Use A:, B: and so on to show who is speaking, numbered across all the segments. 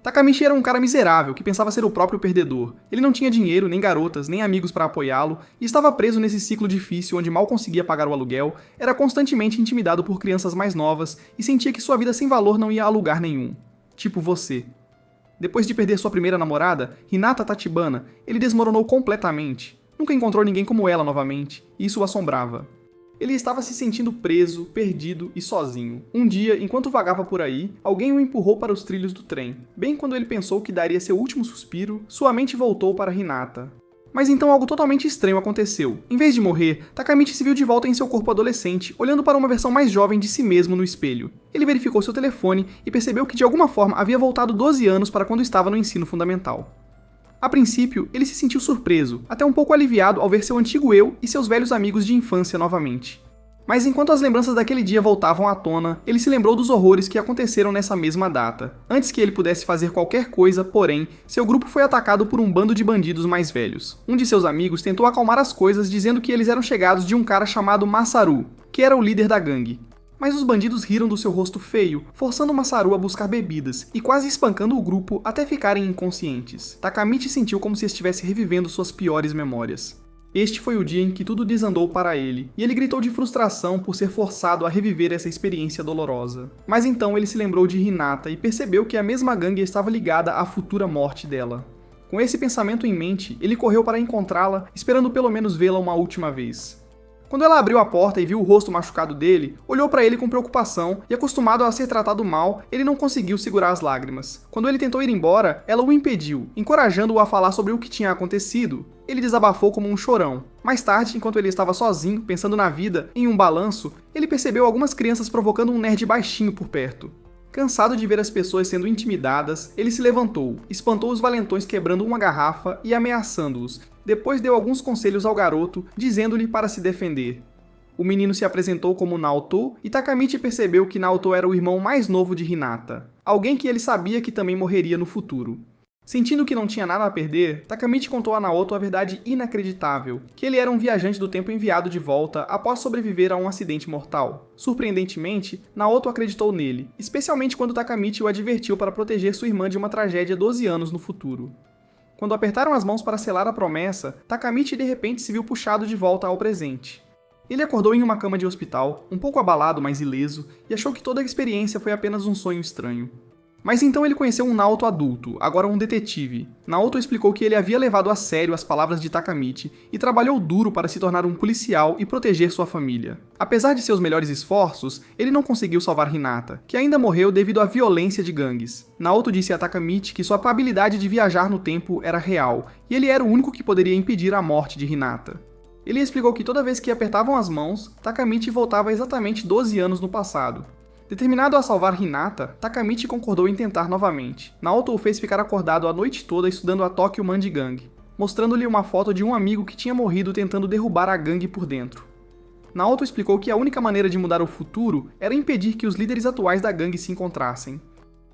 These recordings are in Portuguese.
A: Takamichi era um cara miserável que pensava ser o próprio perdedor. Ele não tinha dinheiro, nem garotas, nem amigos para apoiá-lo e estava preso nesse ciclo difícil onde mal conseguia pagar o aluguel, era constantemente intimidado por crianças mais novas e sentia que sua vida sem valor não ia a lugar nenhum. Tipo você. Depois de perder sua primeira namorada, Hinata Tachibana, ele desmoronou completamente. Nunca encontrou ninguém como ela novamente, e isso o assombrava. Ele estava se sentindo preso, perdido e sozinho. Um dia, enquanto vagava por aí, alguém o empurrou para os trilhos do trem. Bem quando ele pensou que daria seu último suspiro, sua mente voltou para Hinata. Mas então algo totalmente estranho aconteceu. Em vez de morrer, Takamichi se viu de volta em seu corpo adolescente, olhando para uma versão mais jovem de si mesmo no espelho. Ele verificou seu telefone e percebeu que de alguma forma havia voltado 12 anos para quando estava no ensino fundamental. A princípio, ele se sentiu surpreso, até um pouco aliviado ao ver seu antigo eu e seus velhos amigos de infância novamente. Mas enquanto as lembranças daquele dia voltavam à tona, ele se lembrou dos horrores que aconteceram nessa mesma data. Antes que ele pudesse fazer qualquer coisa, porém, seu grupo foi atacado por um bando de bandidos mais velhos. Um de seus amigos tentou acalmar as coisas dizendo que eles eram chegados de um cara chamado Masaru, que era o líder da gangue. Mas os bandidos riram do seu rosto feio, forçando Masaru a buscar bebidas e quase espancando o grupo até ficarem inconscientes. Takamichi sentiu como se estivesse revivendo suas piores memórias. Este foi o dia em que tudo desandou para ele, e ele gritou de frustração por ser forçado a reviver essa experiência dolorosa. Mas então ele se lembrou de Hinata e percebeu que a mesma gangue estava ligada à futura morte dela. Com esse pensamento em mente, ele correu para encontrá-la, esperando pelo menos vê-la uma última vez. Quando ela abriu a porta e viu o rosto machucado dele, olhou para ele com preocupação e, acostumado a ser tratado mal, ele não conseguiu segurar as lágrimas. Quando ele tentou ir embora, ela o impediu, encorajando-o a falar sobre o que tinha acontecido. Ele desabafou como um chorão. Mais tarde, enquanto ele estava sozinho, pensando na vida, em um balanço, ele percebeu algumas crianças provocando um nerd baixinho por perto. Cansado de ver as pessoas sendo intimidadas, ele se levantou, espantou os valentões quebrando uma garrafa e ameaçando-os. Depois deu alguns conselhos ao garoto, dizendo-lhe para se defender. O menino se apresentou como Naoto e Takamichi percebeu que Naoto era o irmão mais novo de Hinata, alguém que ele sabia que também morreria no futuro. Sentindo que não tinha nada a perder, Takamichi contou a Naoto a verdade inacreditável, que ele era um viajante do tempo enviado de volta após sobreviver a um acidente mortal. Surpreendentemente, Naoto acreditou nele, especialmente quando Takamichi o advertiu para proteger sua irmã de uma tragédia 12 anos no futuro. Quando apertaram as mãos para selar a promessa, Takamichi de repente se viu puxado de volta ao presente. Ele acordou em uma cama de hospital, um pouco abalado, mas ileso, e achou que toda a experiência foi apenas um sonho estranho. Mas então ele conheceu um Naoto adulto, agora um detetive. Naoto explicou que ele havia levado a sério as palavras de Takamichi e trabalhou duro para se tornar um policial e proteger sua família. Apesar de seus melhores esforços, ele não conseguiu salvar Hinata, que ainda morreu devido à violência de gangues. Naoto disse a Takamichi que sua habilidade de viajar no tempo era real, e ele era o único que poderia impedir a morte de Hinata. Ele explicou que toda vez que apertavam as mãos, Takamichi voltava exatamente 12 anos no passado. Determinado a salvar Hinata, Takamichi concordou em tentar novamente. Naoto o fez ficar acordado a noite toda estudando a Tokyo Manji Gang, mostrando-lhe uma foto de um amigo que tinha morrido tentando derrubar a gangue por dentro. Naoto explicou que a única maneira de mudar o futuro era impedir que os líderes atuais da gangue se encontrassem.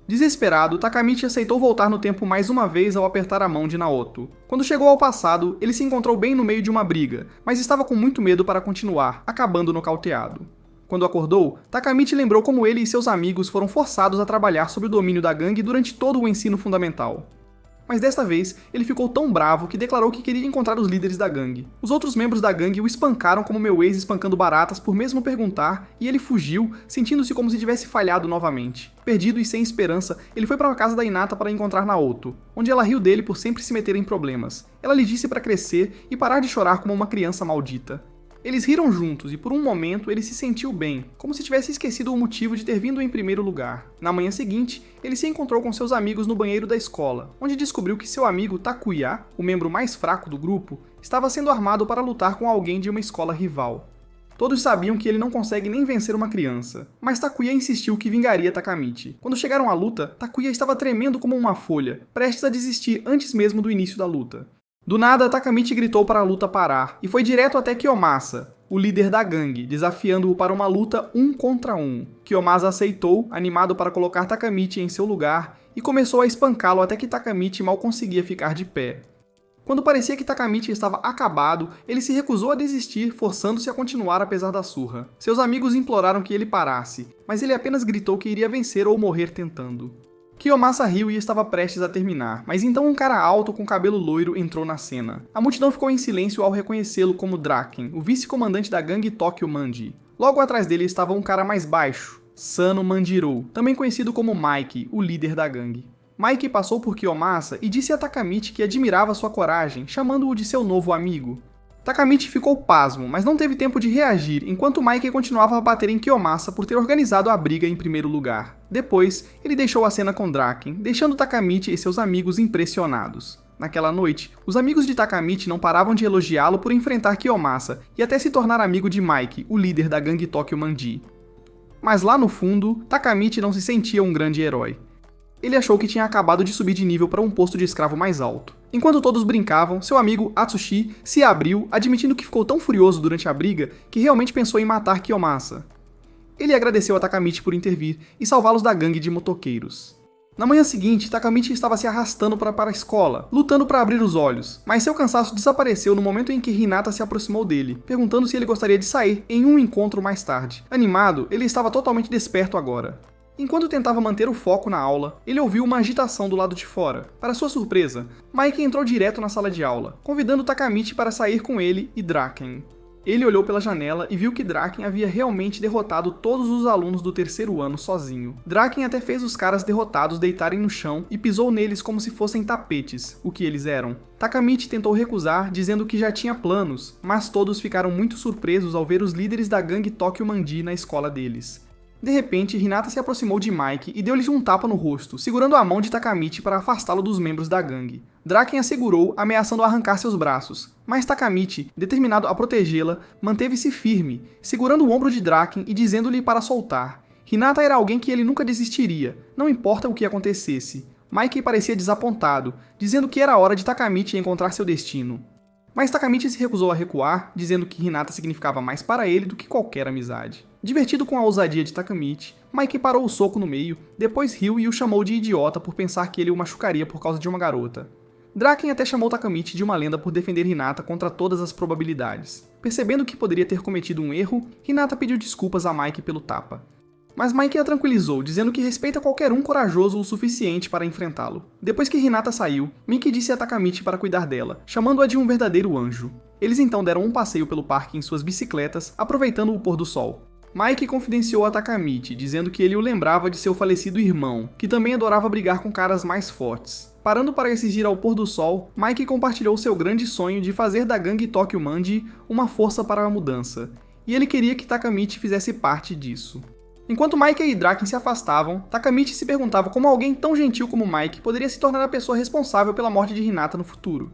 A: Desesperado, Takamichi aceitou voltar no tempo mais uma vez ao apertar a mão de Naoto. Quando chegou ao passado, ele se encontrou bem no meio de uma briga, mas estava com muito medo para continuar, acabando nocauteado. Quando acordou, Takamichi lembrou como ele e seus amigos foram forçados a trabalhar sob o domínio da gangue durante todo o ensino fundamental. Mas desta vez, ele ficou tão bravo que declarou que queria encontrar os líderes da gangue. Os outros membros da gangue o espancaram como meu ex espancando baratas por mesmo perguntar, e ele fugiu, sentindo-se como se tivesse falhado novamente. Perdido e sem esperança, ele foi para a casa da Hinata para encontrar Naoto, onde ela riu dele por sempre se meter em problemas. Ela lhe disse para crescer e parar de chorar como uma criança maldita. Eles riram juntos e por um momento ele se sentiu bem, como se tivesse esquecido o motivo de ter vindo em primeiro lugar. Na manhã seguinte, ele se encontrou com seus amigos no banheiro da escola, onde descobriu que seu amigo Takuya, o membro mais fraco do grupo, estava sendo armado para lutar com alguém de uma escola rival. Todos sabiam que ele não consegue nem vencer uma criança, mas Takuya insistiu que vingaria Takamichi. Quando chegaram à luta, Takuya estava tremendo como uma folha, prestes a desistir antes mesmo do início da luta. Do nada, Takamichi gritou para a luta parar, e foi direto até Kiyomasa, o líder da gangue, desafiando-o para uma luta 1 contra 1. Kiyomasa aceitou, animado para colocar Takamichi em seu lugar, e começou a espancá-lo até que Takamichi mal conseguia ficar de pé. Quando parecia que Takamichi estava acabado, ele se recusou a desistir, forçando-se a continuar apesar da surra. Seus amigos imploraram que ele parasse, mas ele apenas gritou que iria vencer ou morrer tentando. Kiyomasa riu e estava prestes a terminar, mas então um cara alto com cabelo loiro entrou na cena. A multidão ficou em silêncio ao reconhecê-lo como Draken, o vice-comandante da gangue Tokyo Manji. Logo atrás dele estava um cara mais baixo, Sano Manjiro, também conhecido como Mike, o líder da gangue. Mike passou por Kiyomasa e disse a Takamichi que admirava sua coragem, chamando-o de seu novo amigo. Takamichi ficou pasmo, mas não teve tempo de reagir enquanto Mike continuava a bater em Kiyomasa por ter organizado a briga em primeiro lugar. Depois, ele deixou a cena com Draken, deixando Takamichi e seus amigos impressionados. Naquela noite, os amigos de Takamichi não paravam de elogiá-lo por enfrentar Kiyomasa e até se tornar amigo de Mike, o líder da gangue Tokyo Manji. Mas lá no fundo, Takamichi não se sentia um grande herói. Ele achou que tinha acabado de subir de nível para um posto de escravo mais alto. Enquanto todos brincavam, seu amigo Atsushi se abriu, admitindo que ficou tão furioso durante a briga que realmente pensou em matar Kiyomasa. Ele agradeceu a Takamichi por intervir e salvá-los da gangue de motoqueiros. Na manhã seguinte, Takamichi estava se arrastando para a escola, lutando para abrir os olhos, mas seu cansaço desapareceu no momento em que Hinata se aproximou dele, perguntando se ele gostaria de sair em um encontro mais tarde. Animado, ele estava totalmente desperto agora. Enquanto tentava manter o foco na aula, ele ouviu uma agitação do lado de fora. Para sua surpresa, Mike entrou direto na sala de aula, convidando Takamichi para sair com ele e Draken. Ele olhou pela janela e viu que Draken havia realmente derrotado todos os alunos do terceiro ano sozinho. Draken até fez os caras derrotados deitarem no chão e pisou neles como se fossem tapetes, o que eles eram. Takamichi tentou recusar, dizendo que já tinha planos, mas todos ficaram muito surpresos ao ver os líderes da gangue Tokyo Manji na escola deles. De repente, Hinata se aproximou de Mike e deu-lhe um tapa no rosto, segurando a mão de Takamichi para afastá-lo dos membros da gangue. Draken a segurou, ameaçando arrancar seus braços, mas Takamichi, determinado a protegê-la, manteve-se firme, segurando o ombro de Draken e dizendo-lhe para soltar. Hinata era alguém que ele nunca desistiria, não importa o que acontecesse. Mike parecia desapontado, dizendo que era hora de Takamichi encontrar seu destino. Mas Takamichi se recusou a recuar, dizendo que Hinata significava mais para ele do que qualquer amizade. Divertido com a ousadia de Takamichi, Mike parou o soco no meio, depois riu e o chamou de idiota por pensar que ele o machucaria por causa de uma garota. Draken até chamou Takamichi de uma lenda por defender Hinata contra todas as probabilidades. Percebendo que poderia ter cometido um erro, Hinata pediu desculpas a Mike pelo tapa. Mas Mike a tranquilizou, dizendo que respeita qualquer um corajoso o suficiente para enfrentá-lo. Depois que Hinata saiu, Miki disse a Takamichi para cuidar dela, chamando-a de um verdadeiro anjo. Eles então deram um passeio pelo parque em suas bicicletas, aproveitando o pôr do sol. Mike confidenciou a Takamichi, dizendo que ele o lembrava de seu falecido irmão, que também adorava brigar com caras mais fortes. Parando para assistir ao pôr do sol, Mike compartilhou seu grande sonho de fazer da gangue Tokyo Manji uma força para a mudança, e ele queria que Takamichi fizesse parte disso. Enquanto Mike e Draken se afastavam, Takamichi se perguntava como alguém tão gentil como Mike poderia se tornar a pessoa responsável pela morte de Hinata no futuro.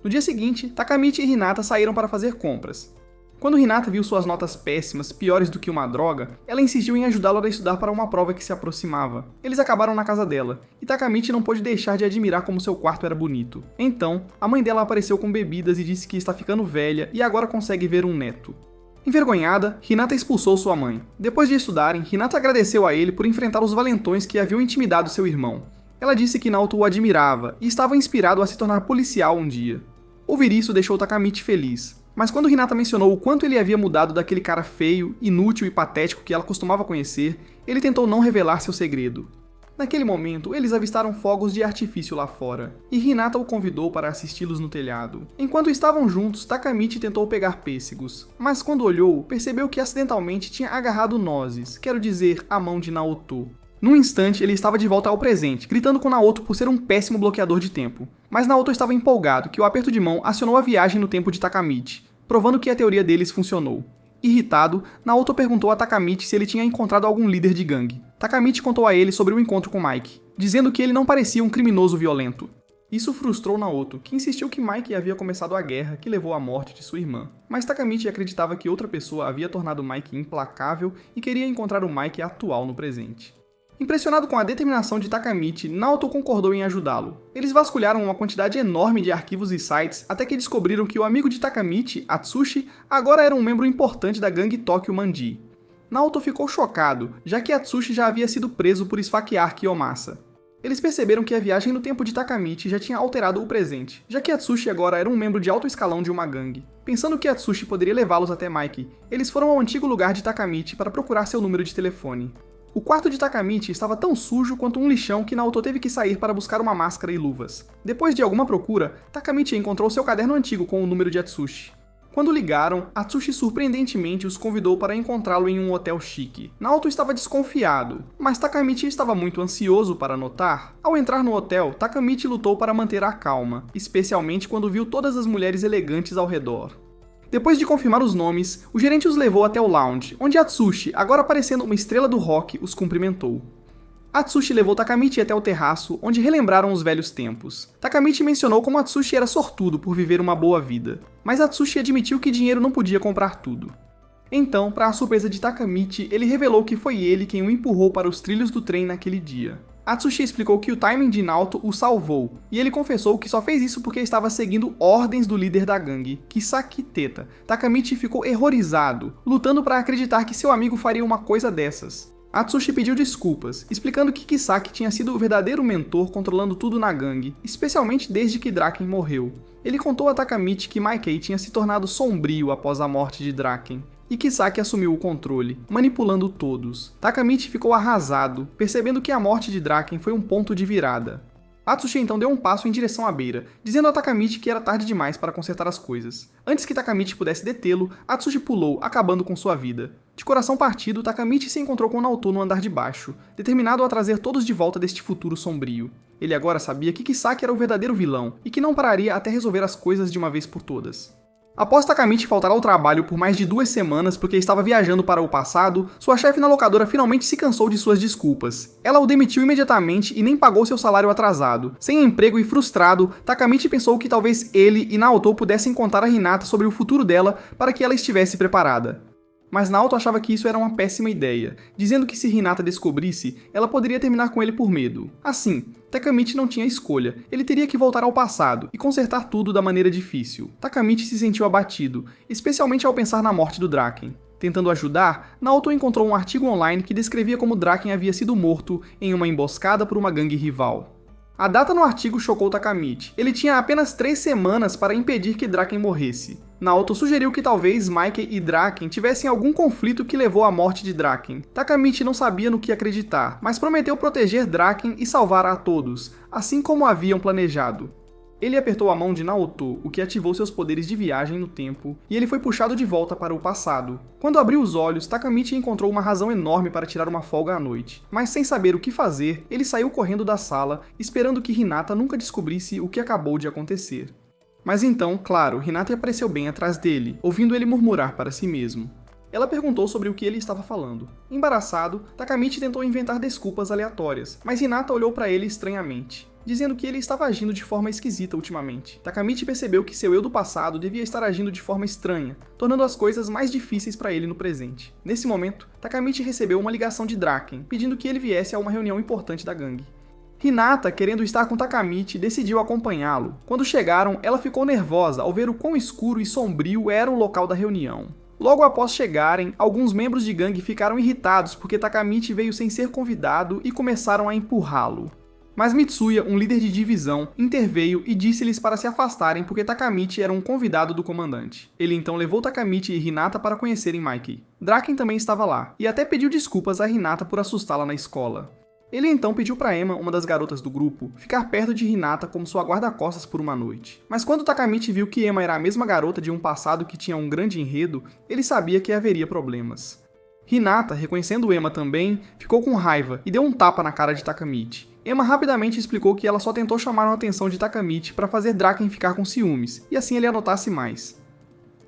A: No dia seguinte, Takamichi e Hinata saíram para fazer compras. Quando Hinata viu suas notas péssimas, piores do que uma droga, ela insistiu em ajudá-lo a estudar para uma prova que se aproximava. Eles acabaram na casa dela, e Takamichi não pôde deixar de admirar como seu quarto era bonito. Então, a mãe dela apareceu com bebidas e disse que está ficando velha e agora consegue ver um neto. Envergonhada, Hinata expulsou sua mãe. Depois de estudarem, Hinata agradeceu a ele por enfrentar os valentões que haviam intimidado seu irmão. Ela disse que Naoto o admirava e estava inspirado a se tornar policial um dia. Ouvir isso deixou Takamichi feliz, mas quando Hinata mencionou o quanto ele havia mudado daquele cara feio, inútil e patético que ela costumava conhecer, ele tentou não revelar seu segredo. Naquele momento, eles avistaram fogos de artifício lá fora, e Hinata o convidou para assisti-los no telhado. Enquanto estavam juntos, Takamichi tentou pegar pêssegos, mas quando olhou, percebeu que acidentalmente tinha agarrado nozes, quero dizer, a mão de Naoto. Num instante, ele estava de volta ao presente, gritando com Naoto por ser um péssimo bloqueador de tempo. Mas Naoto estava empolgado que o aperto de mão acionou a viagem no tempo de Takamichi, provando que a teoria deles funcionou. Irritado, Naoto perguntou a Takamichi se ele tinha encontrado algum líder de gangue. Takamichi contou a ele sobre o encontro com Mike, dizendo que ele não parecia um criminoso violento. Isso frustrou Naoto, que insistiu que Mike havia começado a guerra que levou à morte de sua irmã. Mas Takamichi acreditava que outra pessoa havia tornado Mike implacável e queria encontrar o Mike atual no presente. Impressionado com a determinação de Takamichi, Naoto concordou em ajudá-lo. Eles vasculharam uma quantidade enorme de arquivos e sites até que descobriram que o amigo de Takamichi, Atsushi, agora era um membro importante da gangue Tokyo Manji. Naoto ficou chocado, já que Atsushi já havia sido preso por esfaquear Kiyomasa. Eles perceberam que a viagem no tempo de Takamichi já tinha alterado o presente, já que Atsushi agora era um membro de alto escalão de uma gangue. Pensando que Atsushi poderia levá-los até Mike, eles foram ao antigo lugar de Takamichi para procurar seu número de telefone. O quarto de Takamichi estava tão sujo quanto um lixão que Naoto teve que sair para buscar uma máscara e luvas. Depois de alguma procura, Takamichi encontrou seu caderno antigo com o número de Atsushi. Quando ligaram, Atsushi surpreendentemente os convidou para encontrá-lo em um hotel chique. Naoto estava desconfiado, mas Takamichi estava muito ansioso para notar. Ao entrar no hotel, Takamichi lutou para manter a calma, especialmente quando viu todas as mulheres elegantes ao redor. Depois de confirmar os nomes, o gerente os levou até o lounge, onde Atsushi, agora parecendo uma estrela do rock, os cumprimentou. Atsushi levou Takamichi até o terraço, onde relembraram os velhos tempos. Takamichi mencionou como Atsushi era sortudo por viver uma boa vida, mas Atsushi admitiu que dinheiro não podia comprar tudo. Então, para a surpresa de Takamichi, ele revelou que foi ele quem o empurrou para os trilhos do trem naquele dia. Atsushi explicou que o timing de Naoto o salvou, e ele confessou que só fez isso porque estava seguindo ordens do líder da gangue, Kisaki Teta. Takamichi ficou horrorizado, lutando para acreditar que seu amigo faria uma coisa dessas. Atsushi pediu desculpas, explicando que Kisaki tinha sido o verdadeiro mentor controlando tudo na gangue, especialmente desde que Draken morreu. Ele contou a Takamichi que Maikei tinha se tornado sombrio após a morte de Draken, e Kisaki assumiu o controle, manipulando todos. Takamichi ficou arrasado, percebendo que a morte de Draken foi um ponto de virada. Atsushi então deu um passo em direção à beira, dizendo a Takamichi que era tarde demais para consertar as coisas. Antes que Takamichi pudesse detê-lo, Atsushi pulou, acabando com sua vida. De coração partido, Takamichi se encontrou com Naoto no andar de baixo, determinado a trazer todos de volta deste futuro sombrio. Ele agora sabia que Kisaki era o verdadeiro vilão, e que não pararia até resolver as coisas de uma vez por todas. Após Takamichi faltar ao trabalho por mais de 2 semanas porque estava viajando para o passado, sua chefe na locadora finalmente se cansou de suas desculpas. Ela o demitiu imediatamente e nem pagou seu salário atrasado. Sem emprego e frustrado, Takamichi pensou que talvez ele e Naoto pudessem contar a Hinata sobre o futuro dela para que ela estivesse preparada. Mas Naoto achava que isso era uma péssima ideia, dizendo que se Hinata descobrisse, ela poderia terminar com ele por medo. Assim, Takamichi não tinha escolha, ele teria que voltar ao passado e consertar tudo da maneira difícil. Takamichi se sentiu abatido, especialmente ao pensar na morte do Draken. Tentando ajudar, Naoto encontrou um artigo online que descrevia como Draken havia sido morto em uma emboscada por uma gangue rival. A data no artigo chocou Takamichi. Ele tinha apenas 3 semanas para impedir que Draken morresse. Naoto sugeriu que talvez Maikei e Draken tivessem algum conflito que levou à morte de Draken. Takamichi não sabia no que acreditar, mas prometeu proteger Draken e salvar a todos, assim como haviam planejado. Ele apertou a mão de Naoto, o que ativou seus poderes de viagem no tempo, e ele foi puxado de volta para o passado. Quando abriu os olhos, Takamichi encontrou uma razão enorme para tirar uma folga à noite. Mas sem saber o que fazer, ele saiu correndo da sala, esperando que Hinata nunca descobrisse o que acabou de acontecer. Mas então, claro, Hinata apareceu bem atrás dele, ouvindo ele murmurar para si mesmo. Ela perguntou sobre o que ele estava falando. Embaraçado, Takamichi tentou inventar desculpas aleatórias, mas Hinata olhou para ele estranhamente, dizendo que ele estava agindo de forma esquisita ultimamente. Takamichi percebeu que seu eu do passado devia estar agindo de forma estranha, tornando as coisas mais difíceis para ele no presente. Nesse momento, Takamichi recebeu uma ligação de Draken, pedindo que ele viesse a uma reunião importante da gangue. Hinata, querendo estar com Takamichi, decidiu acompanhá-lo. Quando chegaram, ela ficou nervosa ao ver o quão escuro e sombrio era o local da reunião. Logo após chegarem, alguns membros de gangue ficaram irritados porque Takamichi veio sem ser convidado e começaram a empurrá-lo. Mas Mitsuya, um líder de divisão, interveio e disse-lhes para se afastarem porque Takamichi era um convidado do comandante. Ele então levou Takamichi e Hinata para conhecerem Maikei. Draken também estava lá, e até pediu desculpas a Hinata por assustá-la na escola. Ele então pediu para Emma, uma das garotas do grupo, ficar perto de Hinata como sua guarda-costas por uma noite. Mas quando Takamichi viu que Emma era a mesma garota de um passado que tinha um grande enredo, ele sabia que haveria problemas. Hinata, reconhecendo Emma também, ficou com raiva e deu um tapa na cara de Takamichi. Emma rapidamente explicou que ela só tentou chamar a atenção de Takamichi para fazer Draken ficar com ciúmes, e assim ele a notasse mais.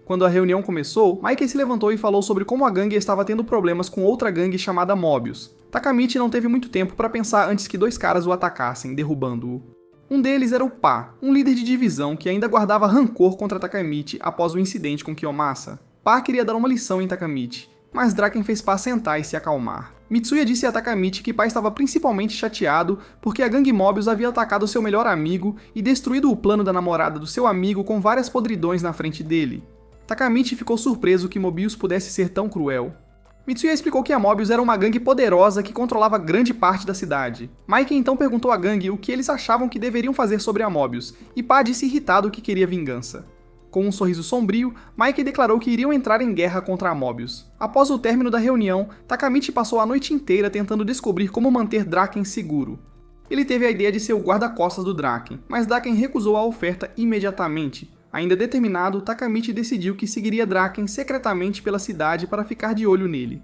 A: Quando a reunião começou, Maikei se levantou e falou sobre como a gangue estava tendo problemas com outra gangue chamada Mobius. Takamichi não teve muito tempo para pensar antes que 2 caras o atacassem, derrubando-o. Um deles era o Pa, um líder de divisão que ainda guardava rancor contra Takamichi após o incidente com Kiyomasa. Pa queria dar uma lição em Takamichi, mas Draken fez Pa sentar e se acalmar. Mitsuya disse a Takamichi que Pa estava principalmente chateado porque a gangue Mobius havia atacado seu melhor amigo e destruído o plano da namorada do seu amigo com várias podridões na frente dele. Takamichi ficou surpreso que Mobius pudesse ser tão cruel. Mitsuya explicou que a Mobius era uma gangue poderosa que controlava grande parte da cidade. Maikei então perguntou à gangue o que eles achavam que deveriam fazer sobre a Mobius, e Pa disse irritado que queria vingança. Com um sorriso sombrio, Mike declarou que iriam entrar em guerra contra a Mobius. Após o término da reunião, Takamichi passou a noite inteira tentando descobrir como manter Draken seguro. Ele teve a ideia de ser o guarda-costas do Draken, mas Draken recusou a oferta imediatamente. Ainda determinado, Takamichi decidiu que seguiria Draken secretamente pela cidade para ficar de olho nele.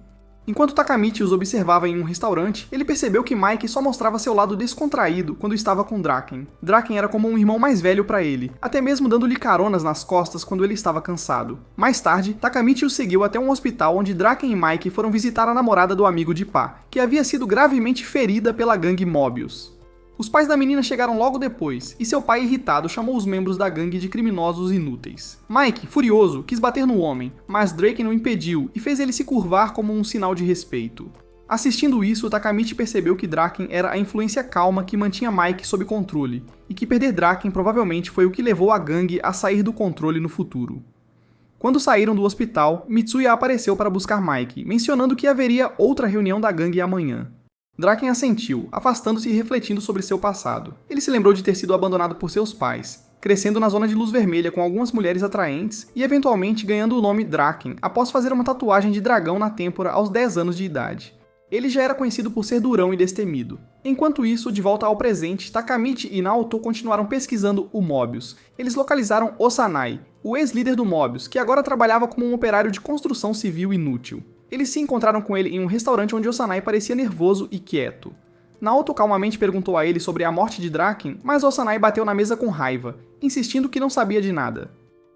A: Enquanto Takamichi os observava em um restaurante, ele percebeu que Mike só mostrava seu lado descontraído quando estava com Draken. Draken era como um irmão mais velho para ele, até mesmo dando-lhe caronas nas costas quando ele estava cansado. Mais tarde, Takamichi o seguiu até um hospital onde Draken e Mike foram visitar a namorada do amigo de pá, que havia sido gravemente ferida pela gangue Mobius. Os pais da menina chegaram logo depois, e seu pai, irritado, chamou os membros da gangue de criminosos inúteis. Mike, furioso, quis bater no homem, mas Draken o impediu e fez ele se curvar como um sinal de respeito. Assistindo isso, Takamichi percebeu que Draken era a influência calma que mantinha Mike sob controle, e que perder Draken provavelmente foi o que levou a gangue a sair do controle no futuro. Quando saíram do hospital, Mitsuya apareceu para buscar Mike, mencionando que haveria outra reunião da gangue amanhã. Draken assentiu, afastando-se e refletindo sobre seu passado. Ele se lembrou de ter sido abandonado por seus pais, crescendo na zona de luz vermelha com algumas mulheres atraentes e eventualmente ganhando o nome Draken após fazer uma tatuagem de dragão na têmpora aos 10 anos de idade. Ele já era conhecido por ser durão e destemido. Enquanto isso, de volta ao presente, Takamichi e Naoto continuaram pesquisando o Mobius. Eles localizaram Osanai, o ex-líder do Mobius, que agora trabalhava como um operário de construção civil inútil. Eles se encontraram com ele em um restaurante onde Osanai parecia nervoso e quieto. Naoto calmamente perguntou a ele sobre a morte de Draken, mas Osanai bateu na mesa com raiva, insistindo que não sabia de nada.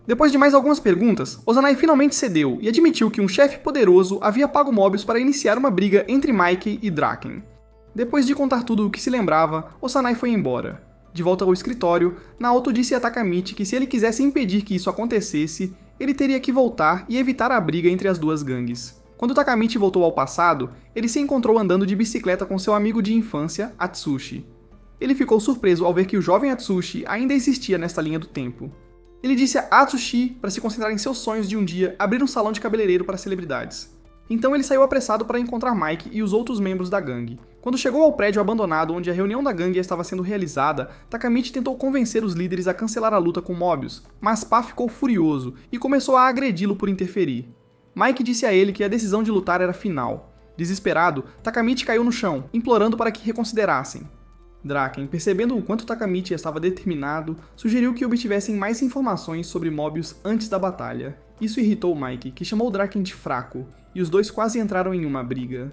A: Depois de mais algumas perguntas, Osanai finalmente cedeu e admitiu que um chefe poderoso havia pago Mobius para iniciar uma briga entre Mike e Draken. Depois de contar tudo o que se lembrava, Osanai foi embora. De volta ao escritório, Naoto disse a Takamichi que se ele quisesse impedir que isso acontecesse, ele teria que voltar e evitar a briga entre as duas gangues. Quando Takamichi voltou ao passado, ele se encontrou andando de bicicleta com seu amigo de infância, Atsushi. Ele ficou surpreso ao ver que o jovem Atsushi ainda existia nesta linha do tempo. Ele disse a Atsushi para se concentrar em seus sonhos de um dia abrir um salão de cabeleireiro para celebridades. Então ele saiu apressado para encontrar Mike e os outros membros da gangue. Quando chegou ao prédio abandonado onde a reunião da gangue estava sendo realizada, Takamichi tentou convencer os líderes a cancelar a luta com Mobius, mas Pá ficou furioso e começou a agredi-lo por interferir. Mike disse a ele que a decisão de lutar era final. Desesperado, Takamichi caiu no chão, implorando para que reconsiderassem. Draken, percebendo o quanto Takamichi estava determinado, sugeriu que obtivessem mais informações sobre Mobius antes da batalha. Isso irritou Mike, que chamou Draken de fraco, e os dois quase entraram em uma briga.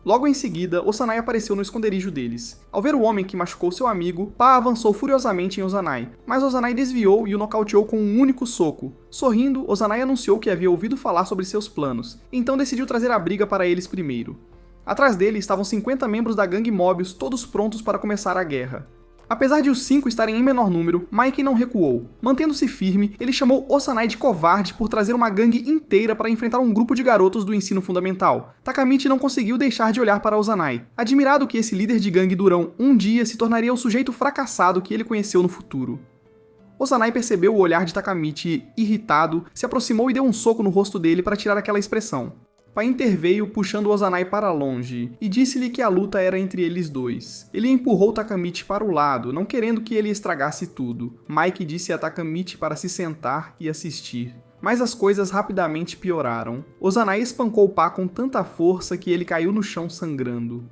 A: Logo em seguida, Osanai apareceu no esconderijo deles. Ao ver o homem que machucou seu amigo, Pá avançou furiosamente em Osanai, mas Osanai desviou e o nocauteou com um único soco. Sorrindo, Osanai anunciou que havia ouvido falar sobre seus planos, então decidiu trazer a briga para eles primeiro. Atrás dele estavam 50 membros da gangue Mobius, todos prontos para começar a guerra. Apesar de os 5 estarem em menor número, Mike não recuou. Mantendo-se firme, ele chamou Osanai de covarde por trazer uma gangue inteira para enfrentar um grupo de garotos do ensino fundamental. Takamichi não conseguiu deixar de olhar para Osanai, admirado que esse líder de gangue durão um dia se tornaria o sujeito fracassado que ele conheceu no futuro. Osanai percebeu o olhar de Takamichi irritado, se aproximou e deu um soco no rosto dele para tirar aquela expressão. Pá interveio puxando Osanai para longe, e disse-lhe que a luta era entre eles dois. Ele empurrou Takamichi para o lado, não querendo que ele estragasse tudo. Mike disse a Takamichi para se sentar e assistir. Mas as coisas rapidamente pioraram. Osanai espancou Pá com tanta força que ele caiu no chão sangrando.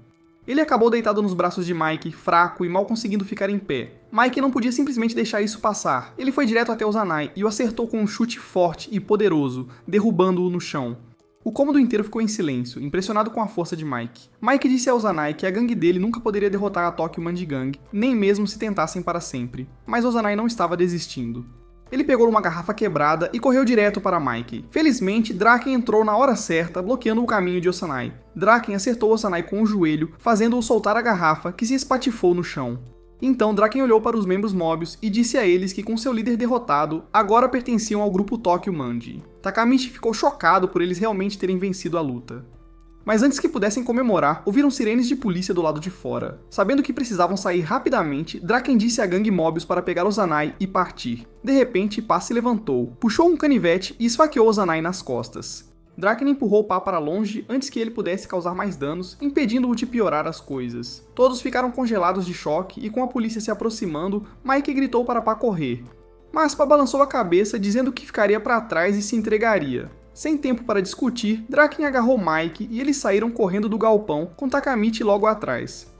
A: Ele acabou deitado nos braços de Mike, fraco e mal conseguindo ficar em pé. Mike não podia simplesmente deixar isso passar. Ele foi direto até Osanai e o acertou com um chute forte e poderoso, derrubando-o no chão. O cômodo inteiro ficou em silêncio, impressionado com a força de Mike. Mike disse a Osanai que a gangue dele nunca poderia derrotar a Tokyo Mandigang, nem mesmo se tentassem para sempre. Mas Osanai não estava desistindo. Ele pegou uma garrafa quebrada e correu direto para Mike. Felizmente, Draken entrou na hora certa, bloqueando o caminho de Osanai. Draken acertou Osanai com o joelho, fazendo-o soltar a garrafa, que se espatifou no chão. Então Draken olhou para os membros Mobius e disse a eles que com seu líder derrotado, agora pertenciam ao grupo Tokyo Mandi. Takamichi ficou chocado por eles realmente terem vencido a luta. Mas antes que pudessem comemorar, ouviram sirenes de polícia do lado de fora. Sabendo que precisavam sair rapidamente, Draken disse à gangue Mobius para pegar Osanai e partir. De repente, Pá se levantou, puxou um canivete e esfaqueou Osanai nas costas. Draken empurrou Pá para longe antes que ele pudesse causar mais danos, impedindo-o de piorar as coisas. Todos ficaram congelados de choque e com a polícia se aproximando, Mike gritou para Pá correr. Mas Pa balançou a cabeça dizendo que ficaria para trás e se entregaria. Sem tempo para discutir, Draken agarrou Mike e eles saíram correndo do galpão, com Takamichi logo atrás.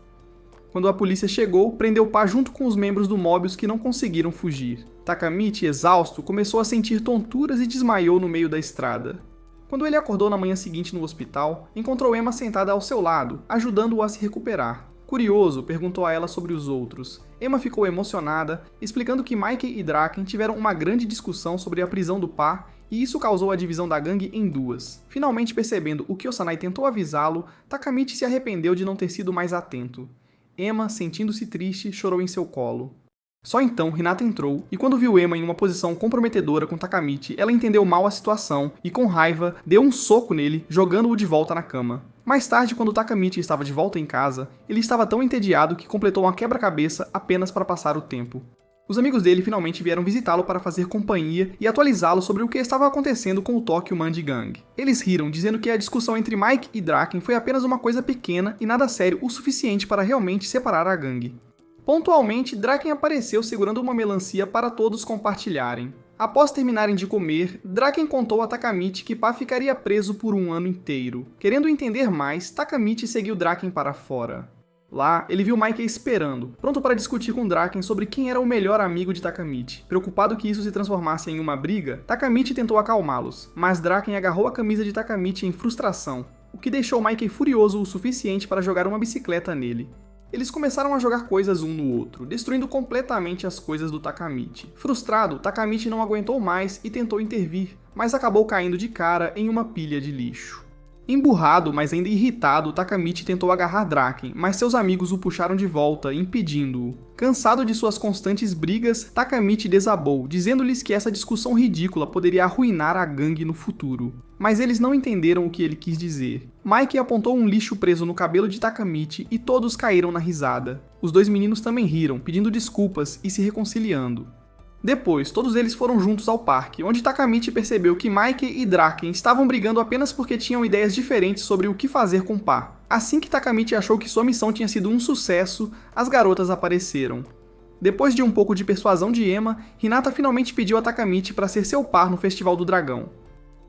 A: Quando a polícia chegou, prendeu Pa junto com os membros do Mobius que não conseguiram fugir. Takamichi, exausto, começou a sentir tonturas e desmaiou no meio da estrada. Quando ele acordou na manhã seguinte no hospital, encontrou Emma sentada ao seu lado, ajudando-o a se recuperar. Curioso, perguntou a ela sobre os outros. Emma ficou emocionada, explicando que Mike e Draken tiveram uma grande discussão sobre a prisão do Pa, e isso causou a divisão da gangue em duas. Finalmente percebendo o que Osanai tentou avisá-lo, Takamichi se arrependeu de não ter sido mais atento. Emma, sentindo-se triste, chorou em seu colo. Só então Hinata entrou, e quando viu Emma em uma posição comprometedora com Takamichi, ela entendeu mal a situação e, com raiva, deu um soco nele, jogando-o de volta na cama. Mais tarde, quando Takamichi estava de volta em casa, ele estava tão entediado que completou uma quebra-cabeça apenas para passar o tempo. Os amigos dele finalmente vieram visitá-lo para fazer companhia e atualizá-lo sobre o que estava acontecendo com o Tokyo Manji Gang. Eles riram, dizendo que a discussão entre Mike e Draken foi apenas uma coisa pequena e nada sério o suficiente para realmente separar a gangue. Pontualmente, Draken apareceu segurando uma melancia para todos compartilharem. Após terminarem de comer, Draken contou a Takamichi que Pa ficaria preso por um ano inteiro. Querendo entender mais, Takamichi seguiu Draken para fora. Lá, ele viu Mike esperando, pronto para discutir com Draken sobre quem era o melhor amigo de Takamichi. Preocupado que isso se transformasse em uma briga, Takamichi tentou acalmá-los, mas Draken agarrou a camisa de Takamichi em frustração, o que deixou Mike furioso o suficiente para jogar uma bicicleta nele. Eles começaram a jogar coisas um no outro, destruindo completamente as coisas do Takamichi. Frustrado, Takamichi não aguentou mais e tentou intervir, mas acabou caindo de cara em uma pilha de lixo. Emburrado, mas ainda irritado, Takamichi tentou agarrar Draken, mas seus amigos o puxaram de volta, impedindo-o. Cansado de suas constantes brigas, Takamichi desabou, dizendo-lhes que essa discussão ridícula poderia arruinar a gangue no futuro. Mas eles não entenderam o que ele quis dizer. Mike apontou um lixo preso no cabelo de Takamichi e todos caíram na risada. Os dois meninos também riram, pedindo desculpas e se reconciliando. Depois, todos eles foram juntos ao parque, onde Takamichi percebeu que Mike e Draken estavam brigando apenas porque tinham ideias diferentes sobre o que fazer com Pa. Assim que Takamichi achou que sua missão tinha sido um sucesso, as garotas apareceram. Depois de um pouco de persuasão de Emma, Hinata finalmente pediu a Takamichi para ser seu par no Festival do Dragão.